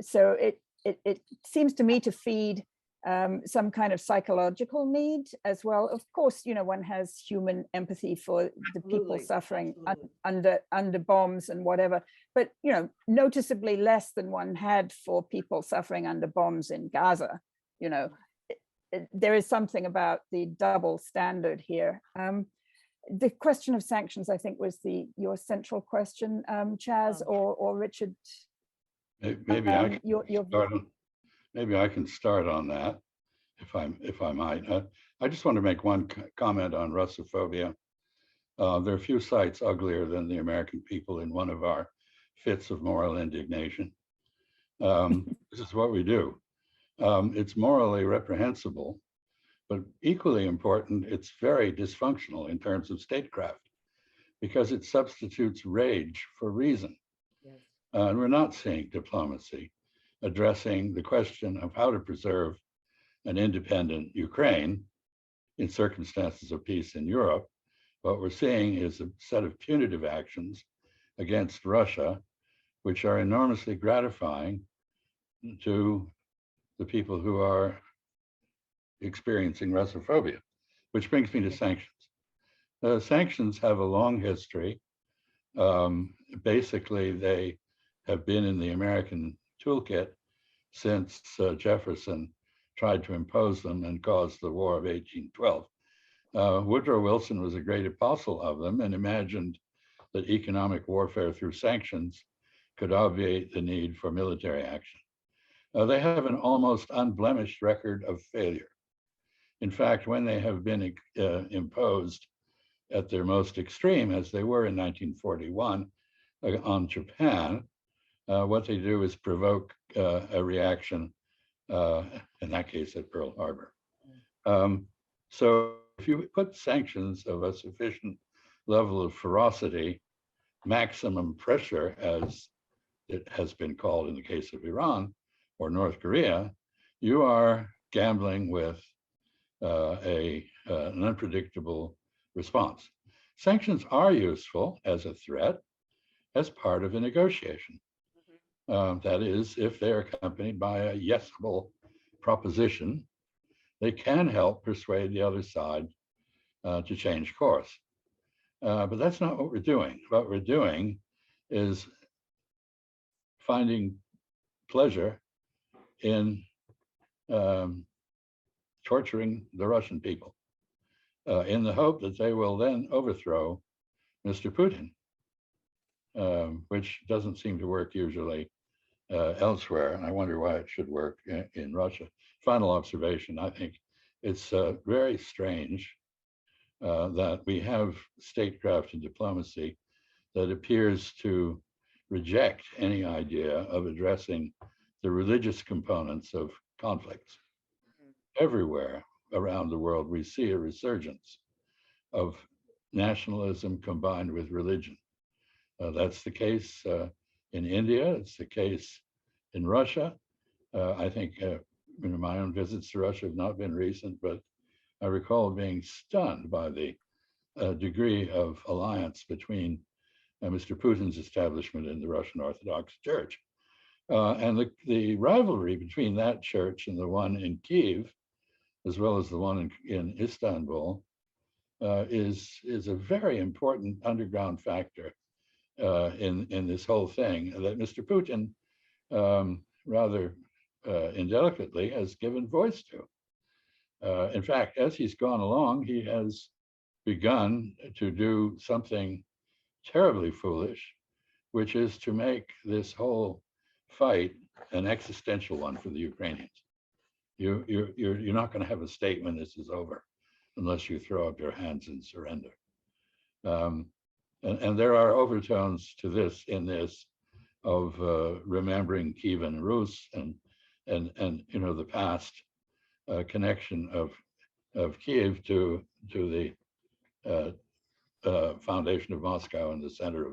A: So it seems to me to feed some kind of psychological need as well. Of course, you know, one has human empathy for the people suffering under bombs and whatever, but, you know, noticeably less than one had for people suffering under bombs in Gaza. You know, there is something about the double standard here. The question of sanctions, I think, was your central question, Chaz or Richard.
D: Maybe I can start on that, if I might. I just want to make one comment on Russophobia. There are few sights uglier than the American people in one of our fits of moral indignation. This is what we do. It's morally reprehensible, but equally important, it's very dysfunctional in terms of statecraft, because it substitutes rage for reason.
C: Yes.
D: And we're not seeing diplomacy addressing the question of how to preserve an independent Ukraine in circumstances of peace in Europe. What we're seeing is a set of punitive actions against Russia, which are enormously gratifying to the people who are experiencing Russophobia, which brings me to sanctions. Sanctions have a long history. Basically, they have been in the American toolkit since Jefferson tried to impose them and caused the War of 1812. Woodrow Wilson was a great apostle of them and imagined that economic warfare through sanctions could obviate the need for military action. They have an almost unblemished record of failure. In fact, when they have been imposed at their most extreme, as they were in 1941 on Japan, what they do is provoke a reaction, in that case at Pearl Harbor. So if you put sanctions of a sufficient level of ferocity, maximum pressure, as it has been called in the case of Iran or North Korea, you are gambling with an unpredictable response. Sanctions are useful as a threat, as part of a negotiation. That is, if they're accompanied by a yesable proposition, they can help persuade the other side to change course. But that's not what we're doing. What we're doing is finding pleasure in torturing the Russian people in the hope that they will then overthrow Mr. Putin, which doesn't seem to work usually elsewhere. And I wonder why it should work in Russia. Final observation, I think it's very strange that we have statecraft and diplomacy that appears to reject any idea of addressing the religious components of conflicts. Everywhere around the world, we see a resurgence of nationalism combined with religion. That's the case in India. It's the case in Russia. I think my own visits to Russia have not been recent, but I recall being stunned by the degree of alliance between Mr. Putin's establishment and the Russian Orthodox Church. And the rivalry between that church and the one in Kyiv, as well as the one in Istanbul, is a very important underground factor in this whole thing that Mr. Putin rather indelicately has given voice to. In fact, as he's gone along, he has begun to do something terribly foolish, which is to make this whole fight an existential one for the Ukrainians. You're not going to have a state when this is over unless you throw up your hands and surrender. And there are overtones to this in this of remembering Kievan Rus and the past connection of Kiev to the foundation of Moscow and the center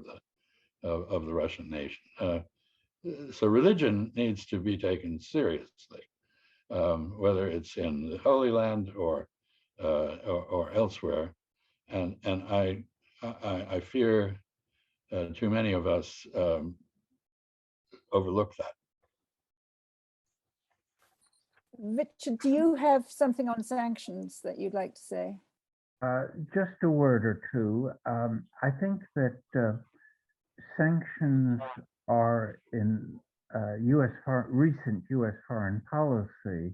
D: of the Russian nation. So religion needs to be taken seriously, whether it's in the Holy Land or elsewhere. And I fear too many of us overlook that.
A: Richard, do you have something on sanctions that you'd like to say?
B: Just a word or two. I think that sanctions are in recent U.S. foreign policy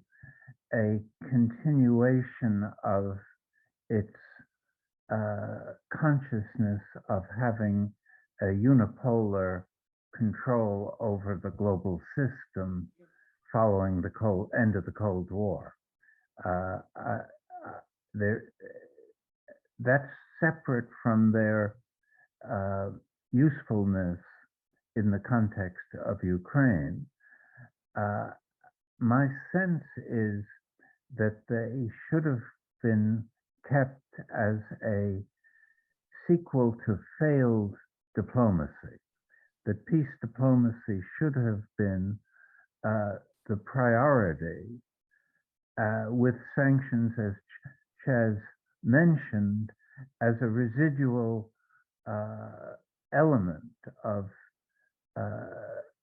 B: a continuation of its consciousness of having a unipolar control over the global system following the end of the Cold War. That's separate from their usefulness in the context of Ukraine. My sense is that they should have been kept as a sequel to failed diplomacy, that peace diplomacy should have been the priority, with sanctions, as Chaz mentioned, as a residual element of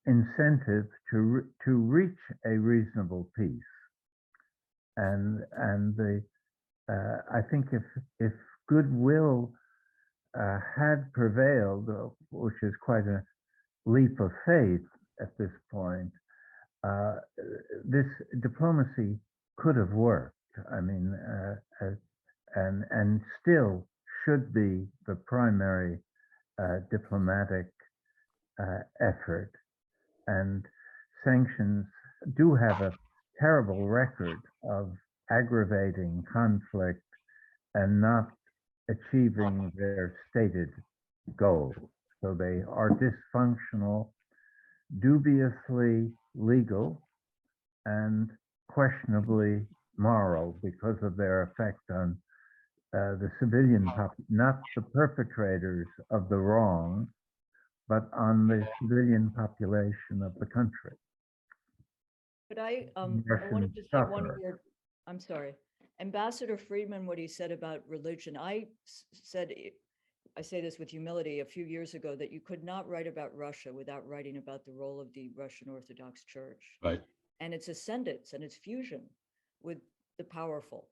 B: incentive to reach a reasonable peace. And I think if goodwill had prevailed, which is quite a leap of faith at this point, this diplomacy could have worked. I mean, and still should be the primary diplomatic effort. And sanctions do have a terrible record of aggravating conflict and not achieving their stated goals. So they are dysfunctional, dubiously legal, and questionably moral because of their effect on the civilian not the perpetrators of the wrong, but on the civilian population of the country.
C: But I want
B: Russians
C: to just say one
B: suffer.
C: word. I'm sorry. Ambassador Freeman, what he said about religion, said, I say this with humility, a few years ago, that you could not write about Russia without writing about the role of the Russian Orthodox Church.
D: Right.
C: And its ascendance and its fusion with the powerful.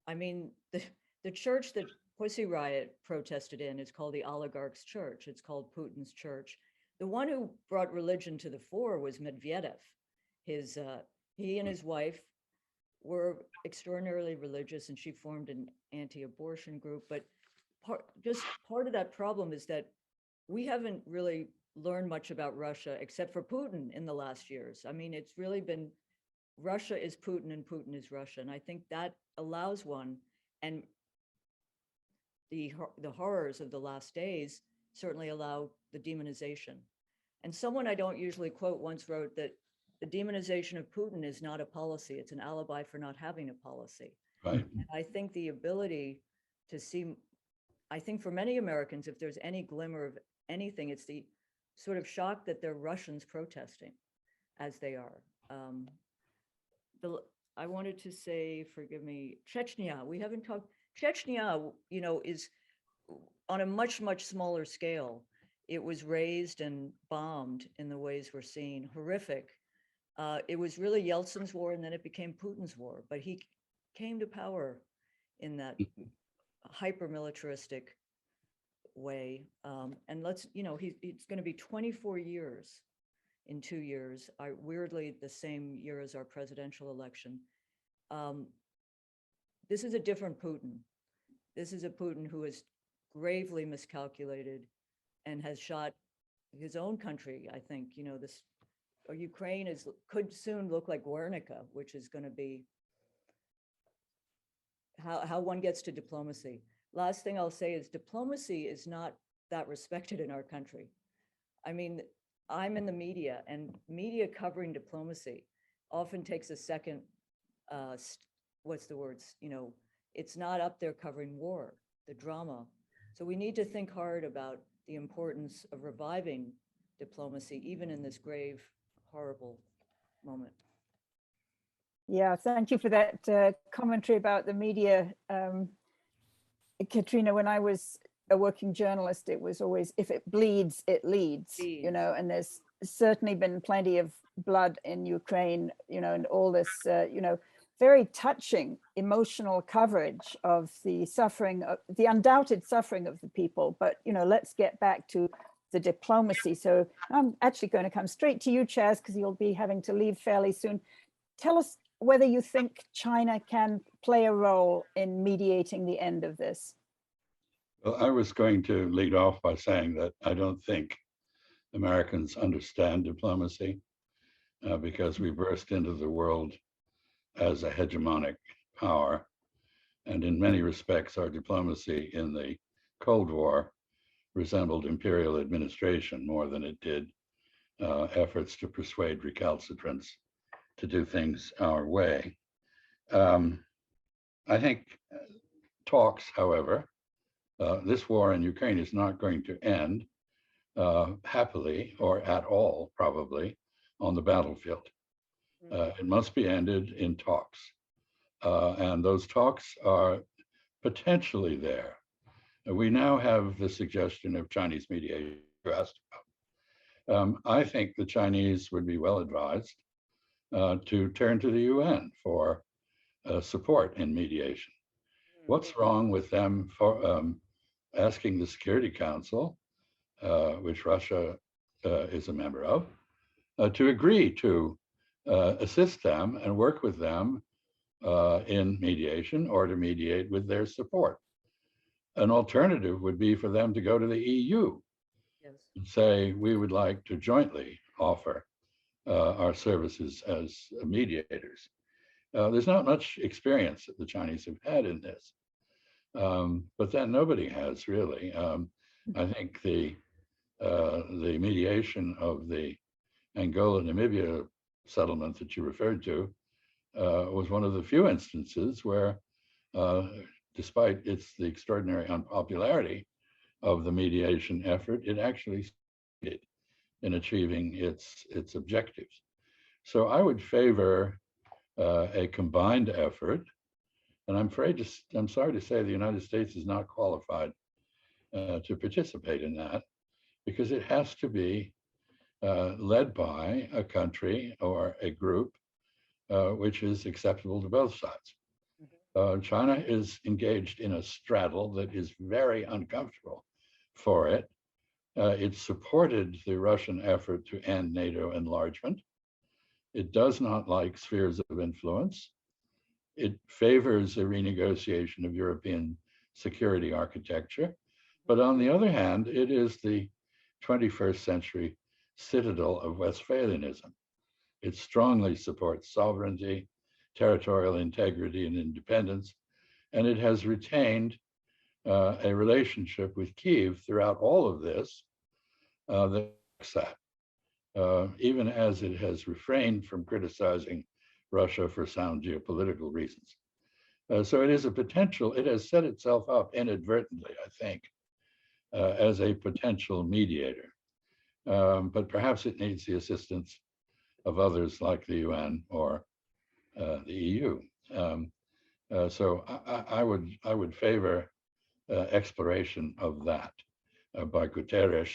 C: I mean, the church that Pussy Riot protested in is called the Oligarch's Church. It's called Putin's church. The one who brought religion to the fore was Medvedev. He and his wife were extraordinarily religious, and she formed an anti-abortion group. But part of that problem is that we haven't really learned much about Russia except for Putin in the last years. I mean, it's really been Russia is Putin and Putin is Russia. And I think that allows one, and the horrors of the last days certainly allow the demonization. And someone I don't usually quote once wrote that the demonization of Putin is not a policy, it's an alibi for not having a policy.
D: Right.
C: And I think the ability to see, I think for many Americans, if there's any glimmer of anything, it's the sort of shock that they're Russians protesting as they are. I wanted to say, forgive me, Chechnya, we haven't talked, Chechnya, is on a much, much smaller scale. It was razed and bombed in the ways we're seeing, horrific. It was really Yeltsin's war, and then it became Putin's war, but he came to power in that hyper-militaristic way. And it's going to be 24 years in 2 years, weirdly the same year as our presidential election. This is a different Putin. This is a Putin who is gravely miscalculated and has shot his own country. I think, Ukraine could soon look like Guernica, which is going to be how one gets to diplomacy. Last thing I'll say is diplomacy is not that respected in our country. I mean, I'm in the media, and media covering diplomacy often takes a second, what's the words? It's not up there covering war, the drama. So we need to think hard about the importance of reviving diplomacy, even in this grave, horrible moment.
A: Yeah, thank you for that commentary about the media. Katrina, when I was a working journalist, it was always, if it bleeds, it leads, and there's certainly been plenty of blood in Ukraine, and all this, very touching emotional coverage of the suffering, the undoubted suffering of the people. But, let's get back to the diplomacy. So I'm actually going to come straight to you, Chaz, because you'll be having to leave fairly soon. Tell us whether you think China can play a role in mediating the end of this.
D: Well, I was going to lead off by saying that I don't think Americans understand diplomacy because we burst into the world as a hegemonic power. And in many respects, our diplomacy in the Cold War resembled imperial administration more than it did efforts to persuade recalcitrants to do things our way. I think talks, however, this war in Ukraine is not going to end happily or at all, probably, on the battlefield. It must be ended in talks. And those talks are potentially there. We now have the suggestion of Chinese mediation. I think the Chinese would be well advised to turn to the UN for support in mediation. What's wrong with them for asking the Security Council, which Russia is a member of, to agree to assist them and work with them in mediation, or to mediate with their support? An alternative would be for them to go to the EU and say, we would like to jointly offer our services as mediators. There's not much experience that the Chinese have had in this, but then nobody has really. I think the mediation of the Angola-Namibia settlement that you referred to was one of the few instances where despite the extraordinary unpopularity of the mediation effort, it actually succeeded in achieving its objectives. So I would favor a combined effort, and I'm sorry to say the United States is not qualified to participate in that, because it has to be led by a country or a group which is acceptable to both sides. China is engaged in a straddle that is very uncomfortable for it. It supported the Russian effort to end NATO enlargement. It does not like spheres of influence. It favors a renegotiation of European security architecture. But on the other hand, it is the 21st century citadel of Westphalianism. It strongly supports sovereignty, territorial integrity, and independence, and it has retained a relationship with Kyiv throughout all of this that even as it has refrained from criticizing Russia for sound geopolitical reasons. So it is a potential, it has set itself up inadvertently, I think, as a potential mediator. But perhaps it needs the assistance of others like the UN or the EU. So I would favor exploration of that by Guterres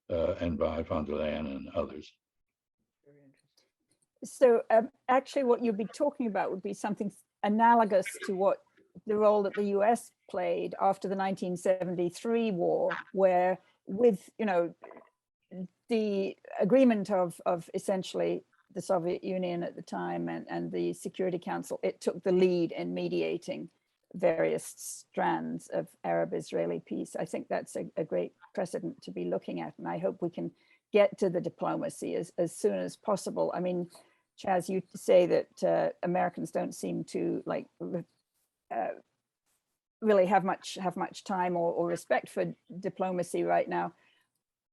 D: and by von der Leyen and others.
A: So actually what you'd be talking about would be something analogous to what the role that the US played after the 1973 war, where with, the agreement of essentially the Soviet Union at the time and the Security Council, it took the lead in mediating various strands of Arab-Israeli peace. I think that's a great precedent to be looking at, and I hope we can get to the diplomacy as soon as possible. I mean, Chaz, you say that Americans don't seem to really have much time or respect for diplomacy right now.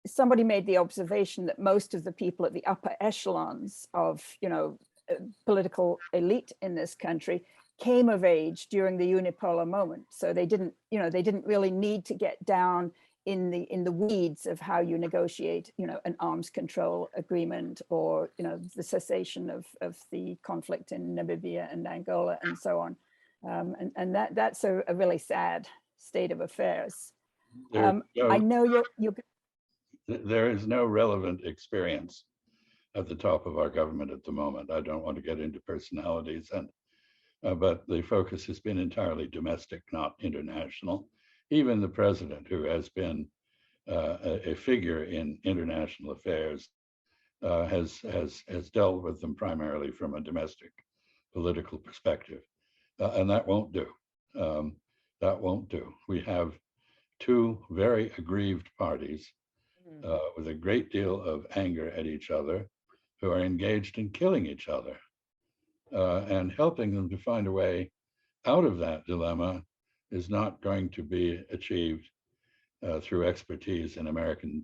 A: Somebody made the observation that most of the people at the upper echelons of, political elite in this country came of age during the unipolar moment. So they didn't really need to get down in the weeds of how you negotiate, an arms control agreement or, the cessation of the conflict in Namibia and Angola and so on. And that's a really sad state of affairs. I know you're
D: there is no relevant experience at the top of our government at the moment. I don't want to get into personalities, but the focus has been entirely domestic, not international. Even the president, who has been a figure in international affairs, has dealt with them primarily from a domestic political perspective, and that won't do. That won't do. We have two very aggrieved parties with a great deal of anger at each other, who are engaged in killing each other, and helping them to find a way out of that dilemma is not going to be achieved through expertise in American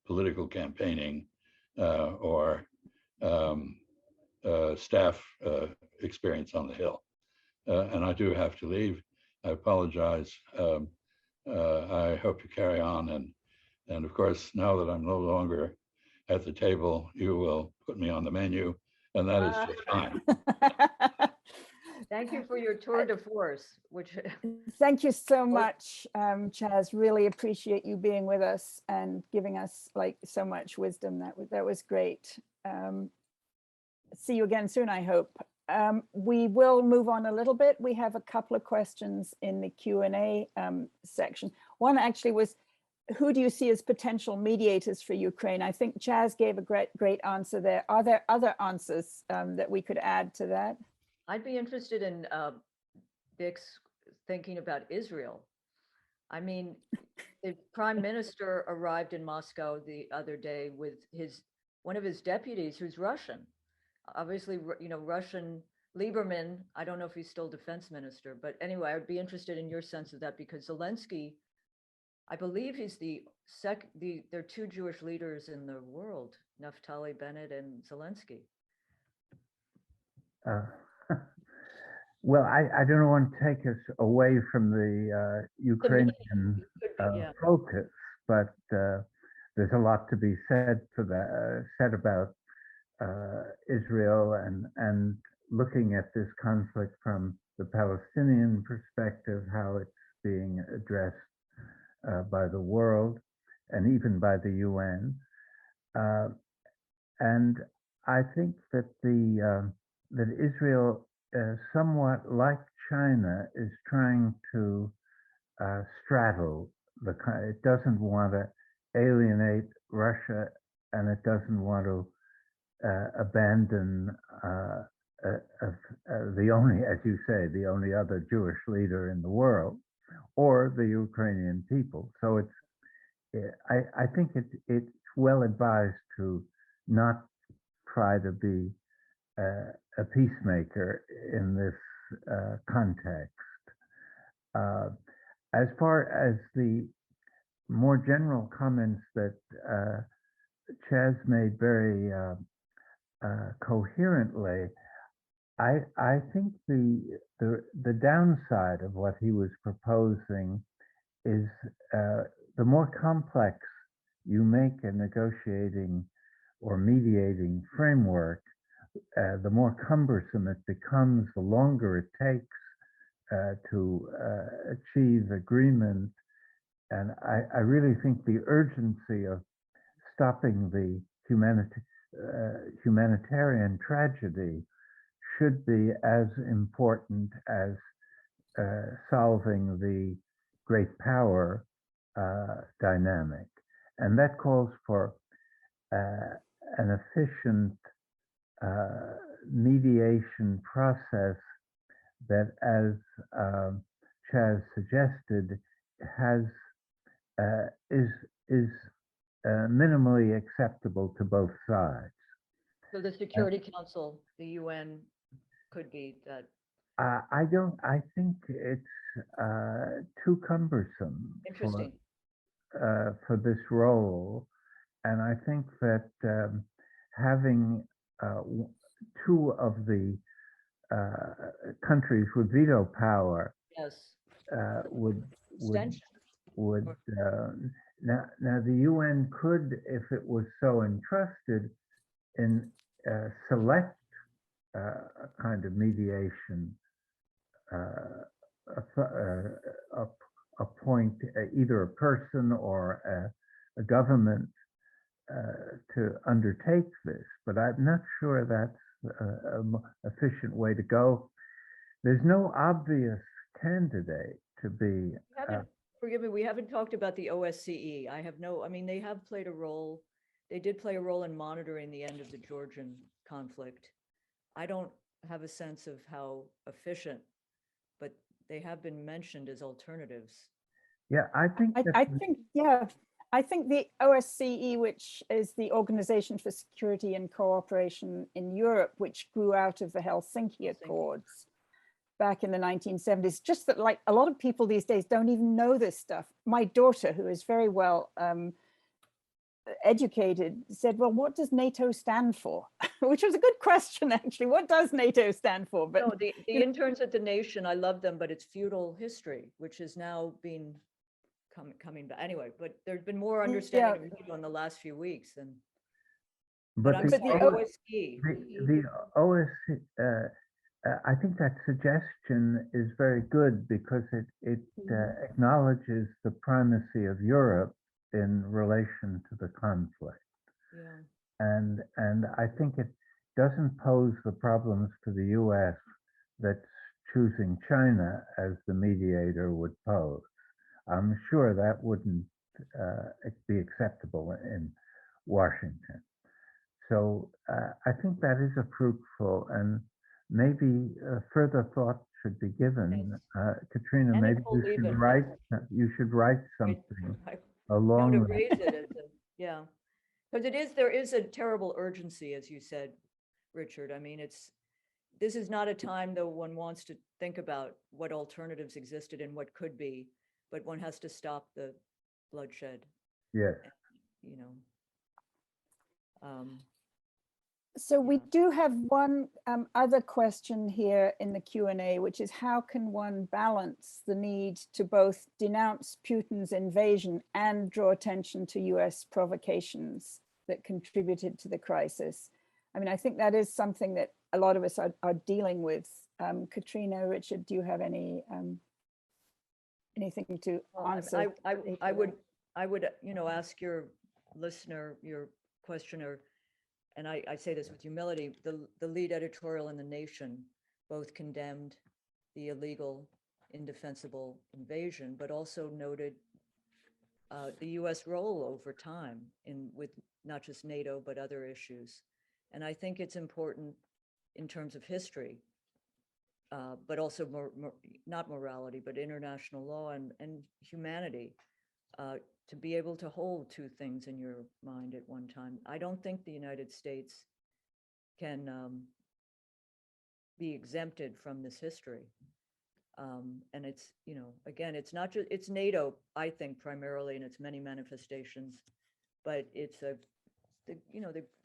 D: political campaigning or staff experience on the Hill. And I do have to leave. I apologize. I hope you carry on. And of course, now that I'm no longer at the table, you will put me on the menu, and that is just fine.
C: Thank you for your tour de force, which.
A: Thank you so much, Chaz. Really appreciate you being with us and giving us so much wisdom. That was great. See you again soon, I hope. We will move on a little bit. We have a couple of questions in the Q&A section. One actually was, who do you see as potential mediators for Ukraine? I think Chaz gave a great answer there. Are there other answers that we could add to that?
C: I'd be interested in Dick's thinking about Israel. I mean, the prime minister arrived in Moscow the other day with one of his deputies who's Russian. Obviously, Russian Lieberman, I don't know if he's still defense minister, but anyway, I would be interested in your sense of that, because Zelensky, I believe he's there are two Jewish leaders in the world, Naftali Bennett and Zelensky.
B: Well, I don't want to take us away from the Ukrainian
C: Could be, yeah.
B: focus, but there's a lot to be said for that, said about Israel and looking at this conflict from the Palestinian perspective, how it's being addressed by the world and even by the UN. And I think that that Israel, somewhat like China, is trying to straddle it doesn't want to alienate Russia, and it doesn't want to abandon the only, as you say, the only other Jewish leader in the world, or the Ukrainian people. So I think it's well advised to not try to be a peacemaker in this context. As far as the more general comments that Chaz made very coherently, I think the downside of what he was proposing is the more complex you make a negotiating or mediating framework, the more cumbersome it becomes, the longer it takes to achieve agreement. And I really think the urgency of stopping the humanitarian tragedy should be as important as solving the great power dynamic. And that calls for an efficient mediation process that, as Chaz suggested, is minimally acceptable to both sides.
C: So the Security Council, the UN, could be that.
B: I think it's too cumbersome
C: Interesting.
B: for this role, and I think that having two of the countries with veto power
C: Yes.
B: would
C: Extension.
B: now the UN could, if it was so entrusted, in select a kind of mediation, appoint either a person or a government to undertake this, but I'm not sure that's an efficient way to go. There's no obvious candidate to be.
C: Forgive me, we haven't talked about the OSCE. I mean, they have played a role. They did play a role in monitoring the end of the Georgian conflict. I don't have a sense of how efficient, but they have been mentioned as alternatives.
B: Yeah, I think
A: I think the OSCE, which is the Organization for Security and Cooperation in Europe, which grew out of the Helsinki Accords back in the 1970s, just that like a lot of people these days don't even know this stuff. My daughter, who is very well educated, said, well, what does NATO stand for? Which was a good question, actually. What does NATO stand for? But
C: no, the interns at the Nation, I love them, but it's feudal history, which is now being coming back. Anyway, but there's been more understanding of NATO in the last few weeks. But I'm sorry, OSCE.
B: The OSCE, I think that suggestion is very good because it acknowledges the primacy of Europe in relation to the conflict. Yeah. And I think it doesn't pose the problems to the US that choosing China as the mediator would pose. I'm sure that wouldn't be acceptable in Washington. So I think that is a fruitful, and maybe further thought should be given. Katrina,
C: And
B: maybe you should write something along
C: to raise it as yeah, because there is a terrible urgency, as you said, Richard. I mean, this is not a time though one wants to think about what alternatives existed and what could be, but one has to stop the bloodshed.
B: Yes.
C: You know.
A: So we
C: Yeah.
A: do have one other question here in the Q&A, which is how can one balance the need to both denounce Putin's invasion and draw attention to US provocations that contributed to the crisis? I mean, I think that is something that a lot of us are dealing with. Katrina, Richard, do you have any anything to
C: Well,
A: answer?
C: I would, ask your listener, your questioner, and I say this with humility, the lead editorial in The Nation both condemned the illegal, indefensible invasion, but also noted the US role over time with not just NATO, but other issues. And I think it's important in terms of history, but also not morality, but international law and humanity, to be able to hold two things in your mind at one time. I don't think the United States can be exempted from this history. And it's, again, it's not just, it's NATO, I think, primarily in its many manifestations, but it's the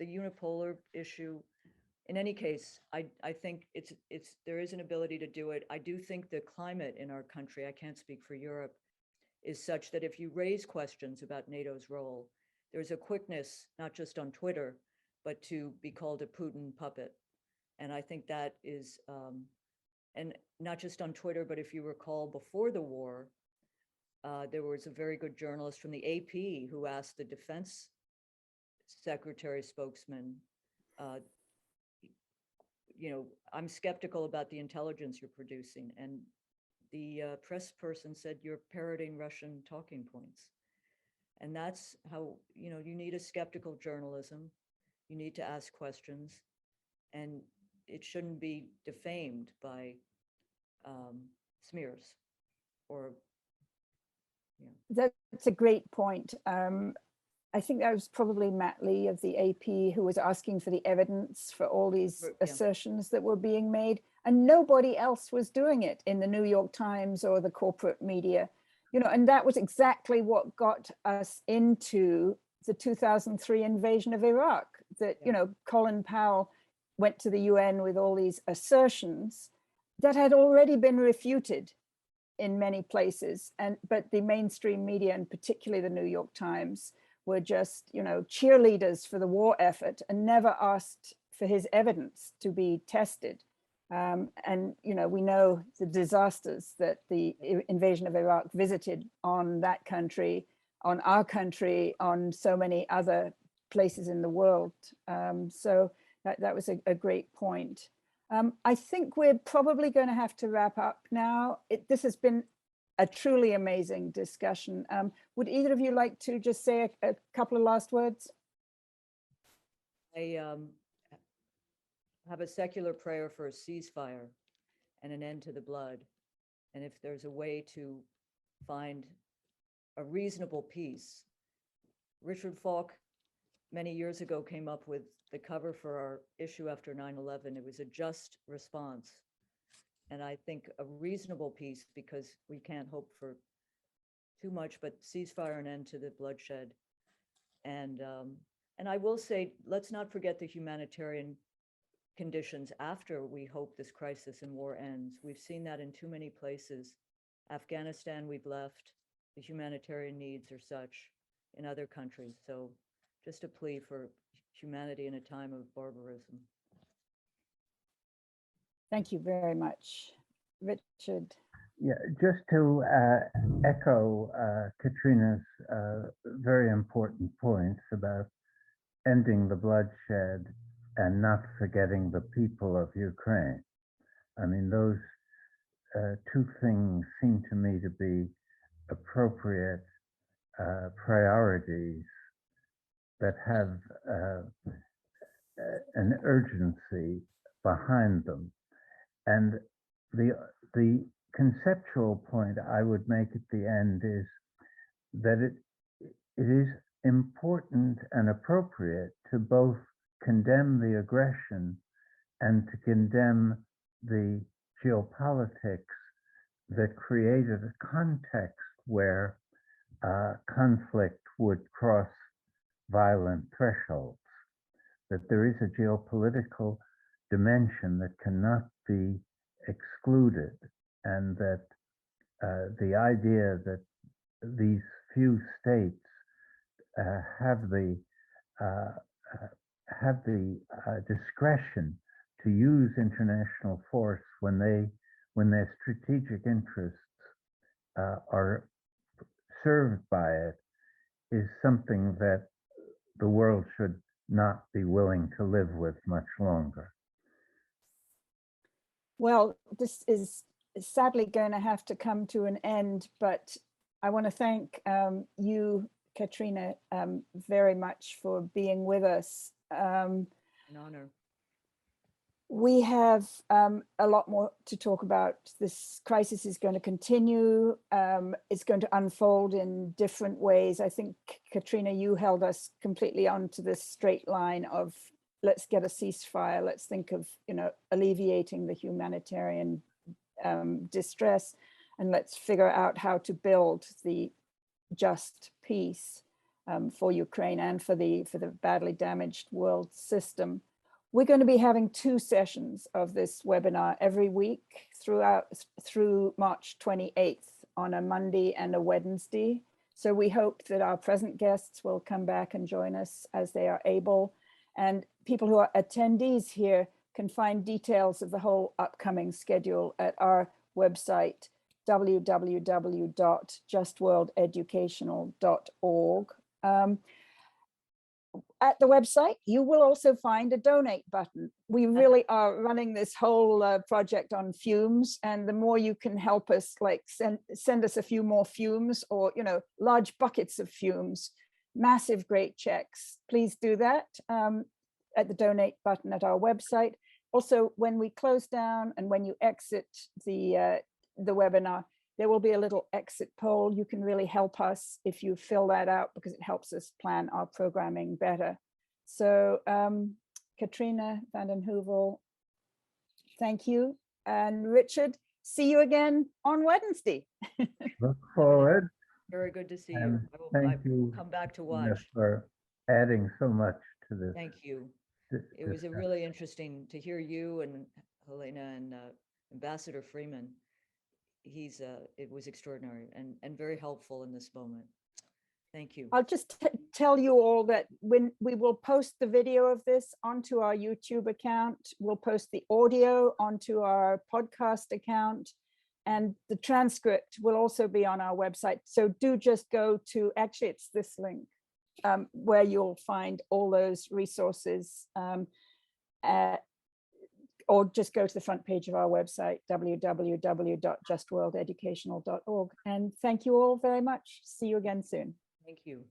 C: unipolar issue. In any case, I think there is an ability to do it. I do think the climate in our country, I can't speak for Europe, is such that if you raise questions about NATO's role, there's a quickness, not just on Twitter, but to be called a Putin puppet. And I think that is, and not just on Twitter, but if you recall before the war, there was a very good journalist from the AP who asked the defense secretary spokesman, I'm skeptical about the intelligence you're producing. And the press person said, you're parroting Russian talking points. And that's how, you need a skeptical journalism. You need to ask questions, and it shouldn't be defamed by smears or,
A: That's a great point. I think that was probably Matt Lee of the AP who was asking for the evidence for all these assertions that were being made, and nobody else was doing it in the New York Times or the corporate media, and that was exactly what got us into the 2003 invasion of Iraq, that, Colin Powell went to the UN with all these assertions that had already been refuted in many places. But the mainstream media, and particularly the New York Times, were just, cheerleaders for the war effort and never asked for his evidence to be tested. And, we know the disasters that the invasion of Iraq visited on that country, on our country, on so many other places in the world. So that was a great point. I think we're probably going to have to wrap up now. This has been a truly amazing discussion. Would either of you like to just say a couple of last words?
C: I have a secular prayer for a ceasefire and an end to the blood. And if there's a way to find a reasonable peace. Richard Falk many years ago came up with the cover for our issue after 9/11. It was a just response. And I think a reasonable peace, because we can't hope for too much, but ceasefire and end to the bloodshed. And I will say, let's not forget the humanitarian conditions after we hope this crisis and war ends. We've seen that in too many places. Afghanistan, we've left. The humanitarian needs are such in other countries. So just a plea for humanity in a time of barbarism.
A: Thank you very much. Richard.
B: Yeah, just to echo Katrina's very important points about ending the bloodshed and not forgetting the people of Ukraine. I mean, those two things seem to me to be appropriate priorities that have an urgency behind them. And the conceptual point I would make at the end is that it is important and appropriate to both condemn the aggression and to condemn the geopolitics that created a context where conflict would cross violent thresholds. that there is a geopolitical dimension that cannot be excluded, and that the idea that these few states have the discretion to use international force when their strategic interests are served by it is something that the world should not be willing to live with much longer.
A: Well, this is sadly going to have to come to an end, but I want to thank you, Katrina, very much for being with us.
C: An honor.
A: We have a lot more to talk about. This crisis is going to continue. It's going to unfold in different ways. I think, Katrina, you held us completely onto this straight line of let's get a ceasefire. Let's think of, alleviating the humanitarian distress, and let's figure out how to build the just peace for Ukraine and for the badly damaged world system. We're going to be having 2 sessions of this webinar every week through March 28th on a Monday and a Wednesday. So we hope that our present guests will come back and join us as they are able. And people who are attendees here can find details of the whole upcoming schedule at our website, www.justworldeducational.org. At the website, you will also find a donate button. We really are running this whole project on fumes, and the more you can help us, like send us a few more fumes, or large buckets of fumes, massive great checks, please do that at the donate button at our website. Also, when we close down and when you exit the webinar, there will be a little exit poll. You can really help us if you fill that out, because it helps us plan our programming better. So Katrina, vanden Heuvel, thank you. And Richard, see you again on Wednesday.
B: Look forward.
C: Very good to see you.
B: And
C: I
B: thank
C: will
B: you
C: come back to
B: Katrina,
C: watch.
B: for adding so much to this.
C: Thank you.
B: It
C: It was really interesting to hear you and Helena and Ambassador Freeman. It was extraordinary and very helpful in this moment. Thank you.
A: I'll just tell you all that when we will post the video of this onto our YouTube account, we'll post the audio onto our podcast account, and the transcript will also be on our website. So do just go to, actually it's this link, where you'll find all those resources, or just go to the front page of our website, www.justworldeducational.org. And thank you all very much. See you again soon.
C: Thank you.